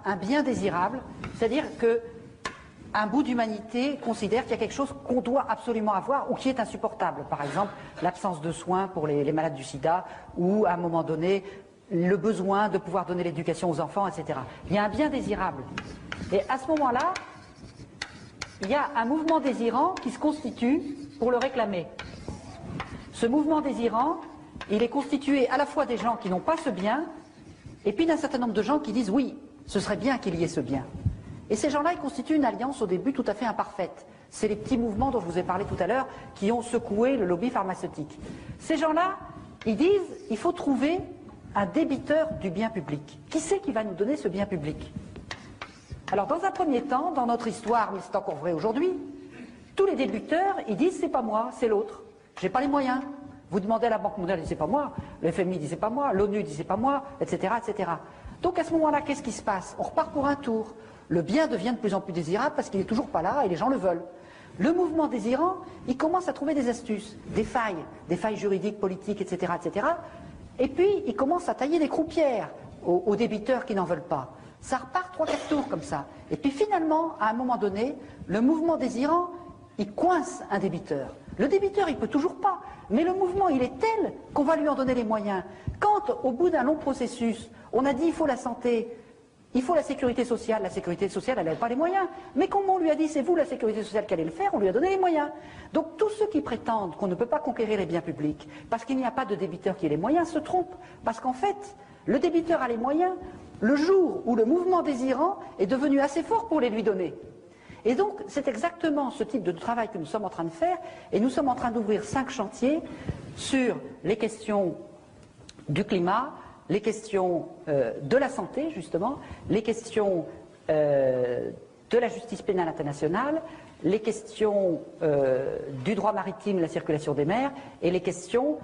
un bien désirable, c'est-à-dire qu'un bout d'humanité considère qu'il y a quelque chose qu'on doit absolument avoir ou qui est insupportable. Par exemple, l'absence de soins pour les malades du sida ou, à un moment donné, le besoin de pouvoir donner l'éducation aux enfants, etc. Il y a un bien désirable. Et à ce moment-là, il y a un mouvement désirant qui se constitue pour le réclamer. Ce mouvement désirant, il est constitué à la fois des gens qui n'ont pas ce bien, et puis d'un certain nombre de gens qui disent oui, ce serait bien qu'il y ait ce bien. Et ces gens-là, ils constituent une alliance au début tout à fait imparfaite. C'est les petits mouvements dont je vous ai parlé tout à l'heure qui ont secoué le lobby pharmaceutique. Ces gens-là, ils disent il faut trouver un débiteur du bien public. Qui c'est qui va nous donner ce bien public? Alors dans un premier temps, dans notre histoire, mais c'est encore vrai aujourd'hui, tous les débiteurs, ils disent c'est pas moi, c'est l'autre. J'ai pas les moyens. Vous demandez à la Banque mondiale, il dit c'est pas moi, le FMI dit c'est pas moi, l'ONU dit c'est pas moi, etc., etc. Donc à ce moment-là, qu'est-ce qui se passe? On repart pour un tour. Le bien devient de plus en plus désirable parce qu'il n'est toujours pas là et les gens le veulent. Le mouvement désirant, il commence à trouver des astuces, des failles juridiques, politiques, etc., etc. Et puis, il commence à tailler des croupières aux débiteurs qui n'en veulent pas. Ça repart 3-4 tours comme ça. Et puis finalement, à un moment donné, le mouvement désirant, il coince un débiteur. Le débiteur, il peut toujours pas, mais le mouvement, il est tel qu'on va lui en donner les moyens. Quand, au bout d'un long processus, on a dit il faut la santé, il faut la sécurité sociale, elle n'avait pas les moyens. Mais comme on lui a dit c'est vous la sécurité sociale qui allez le faire, on lui a donné les moyens. Donc tous ceux qui prétendent qu'on ne peut pas conquérir les biens publics parce qu'il n'y a pas de débiteur qui ait les moyens se trompent. Parce qu'en fait, le débiteur a les moyens le jour où le mouvement désirant est devenu assez fort pour les lui donner. Et donc c'est exactement ce type de travail que nous sommes en train de faire, et nous sommes en train d'ouvrir 5 chantiers sur les questions du climat, les questions de la santé, justement, les questions de la justice pénale internationale, les questions du droit maritime, la circulation des mers, et les questions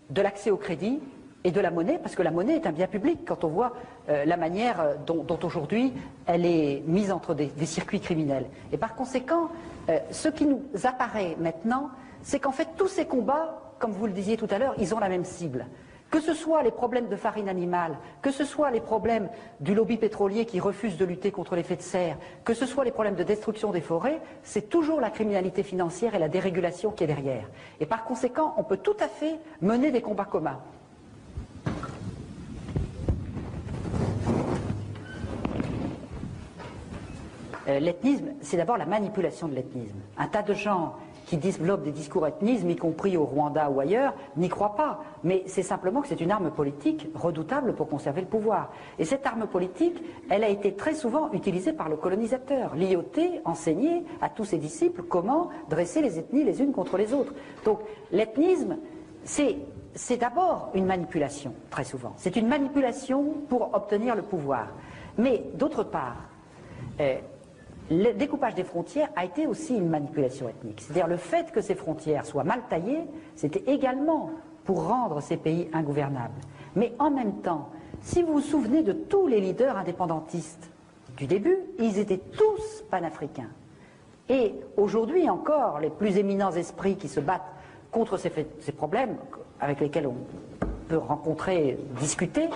de l'accès au crédit et de la monnaie, parce que la monnaie est un bien public quand on voit la manière dont aujourd'hui elle est mise entre des circuits criminels. Et par conséquent, ce qui nous apparaît maintenant, c'est qu'en fait tous ces combats, comme vous le disiez tout à l'heure, ils ont la même cible. Que ce soit les problèmes de farine animale, que ce soit les problèmes du lobby pétrolier qui refuse de lutter contre l'effet de serre, que ce soit les problèmes de destruction des forêts, c'est toujours la criminalité financière et la dérégulation qui est derrière. Et par conséquent, on peut tout à fait mener des combats communs. L'ethnisme, c'est d'abord la manipulation de l'ethnisme. Un tas de gens qui développent des discours ethnismes, y compris au Rwanda ou ailleurs, n'y croient pas. Mais c'est simplement que c'est une arme politique redoutable pour conserver le pouvoir. Et cette arme politique, elle a été très souvent utilisée par le colonisateur. L'IOT enseignait à tous ses disciples comment dresser les ethnies les unes contre les autres. Donc l'ethnisme, c'est d'abord une manipulation, très souvent. C'est une manipulation pour obtenir le pouvoir. Mais d'autre part, le découpage des frontières a été aussi une manipulation ethnique. C'est-à-dire le fait que ces frontières soient mal taillées, c'était également pour rendre ces pays ingouvernables. Mais en même temps, si vous vous souvenez de tous les leaders indépendantistes du début, ils étaient tous panafricains. Et aujourd'hui encore, les plus éminents esprits qui se battent contre ces problèmes avec lesquels on peut rencontrer, discuter,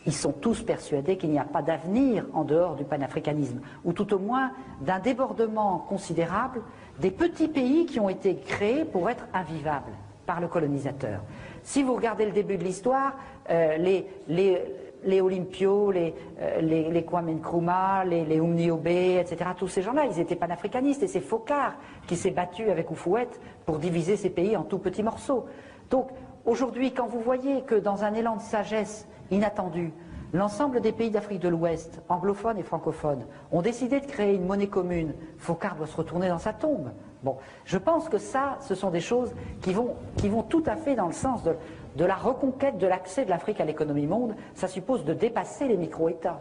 ils sont tous persuadés qu'il n'y a pas d'avenir en dehors du panafricanisme, ou tout au moins d'un débordement considérable des petits pays qui ont été créés pour être invivables par le colonisateur. Si vous regardez le début de l'histoire, les Olympio, les Kwame Nkrumah, les Umniobé, etc., tous ces gens-là, ils étaient panafricanistes, et c'est Focard qui s'est battu avec Oufouette pour diviser ces pays en tout petits morceaux. Donc aujourd'hui, quand vous voyez que dans un élan de sagesse inattendu, l'ensemble des pays d'Afrique de l'Ouest, anglophones et francophones, ont décidé de créer une monnaie commune, Focard doit se retourner dans sa tombe. Bon, je pense que ça, ce sont des choses qui vont tout à fait dans le sens de la reconquête de l'accès de l'Afrique à l'économie monde. Ça suppose de dépasser les micro-États.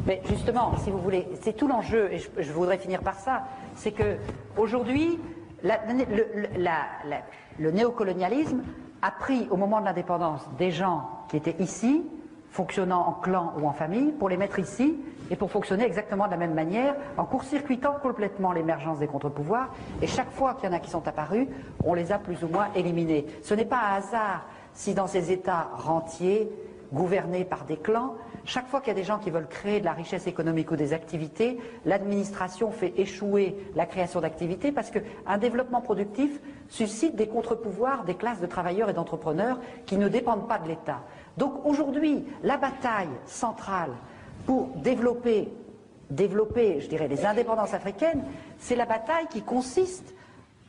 Mais justement, si vous voulez, c'est tout l'enjeu, et je voudrais finir par ça, c'est que aujourd'hui, le néocolonialisme a pris au moment de l'indépendance des gens qui étaient ici, fonctionnant en clan ou en famille, pour les mettre ici et pour fonctionner exactement de la même manière, en court-circuitant complètement l'émergence des contre-pouvoirs, et chaque fois qu'il y en a qui sont apparus, on les a plus ou moins éliminés. Ce n'est pas un hasard si dans ces États rentiers, gouvernés par des clans. Chaque fois qu'il y a des gens qui veulent créer de la richesse économique ou des activités, l'administration fait échouer la création d'activités parce qu'un développement productif suscite des contre-pouvoirs des classes de travailleurs et d'entrepreneurs qui ne dépendent pas de l'État. Donc aujourd'hui, la bataille centrale pour développer, je dirais, les indépendances africaines, c'est la bataille qui consiste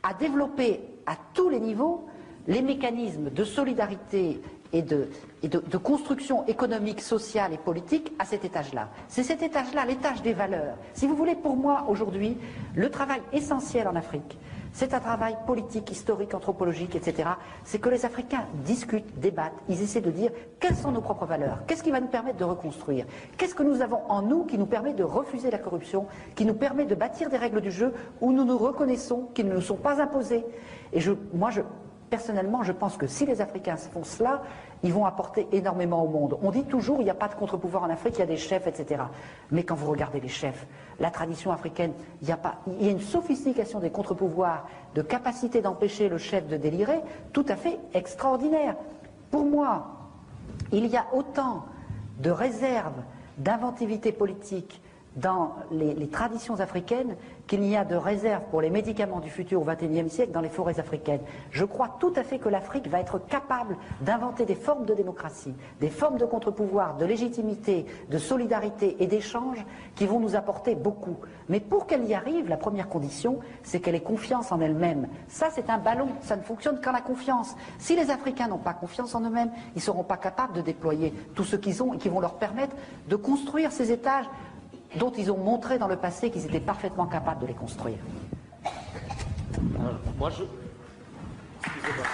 à développer à tous les niveaux les mécanismes de solidarité et de construction économique, sociale et politique à cet étage-là. C'est cet étage-là, l'étage des valeurs. Si vous voulez, pour moi, aujourd'hui, le travail essentiel en Afrique, c'est un travail politique, historique, anthropologique, etc. C'est que les Africains discutent, débattent, ils essaient de dire quelles sont nos propres valeurs, qu'est-ce qui va nous permettre de reconstruire, qu'est-ce que nous avons en nous qui nous permet de refuser la corruption, qui nous permet de bâtir des règles du jeu où nous nous reconnaissons, qui ne nous sont pas imposées. Et personnellement, je pense que si les Africains font cela, ils vont apporter énormément au monde. On dit toujours il n'y a pas de contre-pouvoir en Afrique, il y a des chefs, etc. Mais quand vous regardez les chefs, la tradition africaine, il y a une sophistication des contre-pouvoirs, de capacité d'empêcher le chef de délirer, tout à fait extraordinaire. Pour moi, il y a autant de réserves, d'inventivité politique dans les traditions africaines qu'il n'y a de réserve pour les médicaments du futur au XXIe siècle dans les forêts africaines. Je crois tout à fait que l'Afrique va être capable d'inventer des formes de démocratie, des formes de contre-pouvoir, de légitimité, de solidarité et d'échange qui vont nous apporter beaucoup. Mais pour qu'elle y arrive, la première condition, c'est qu'elle ait confiance en elle-même. Ça, c'est un ballon, ça ne fonctionne qu'en la confiance. Si les Africains n'ont pas confiance en eux-mêmes, ils ne seront pas capables de déployer tout ce qu'ils ont et qui vont leur permettre de construire ces étages dont ils ont montré dans le passé qu'ils étaient parfaitement capables de les construire. Alors, excusez-moi.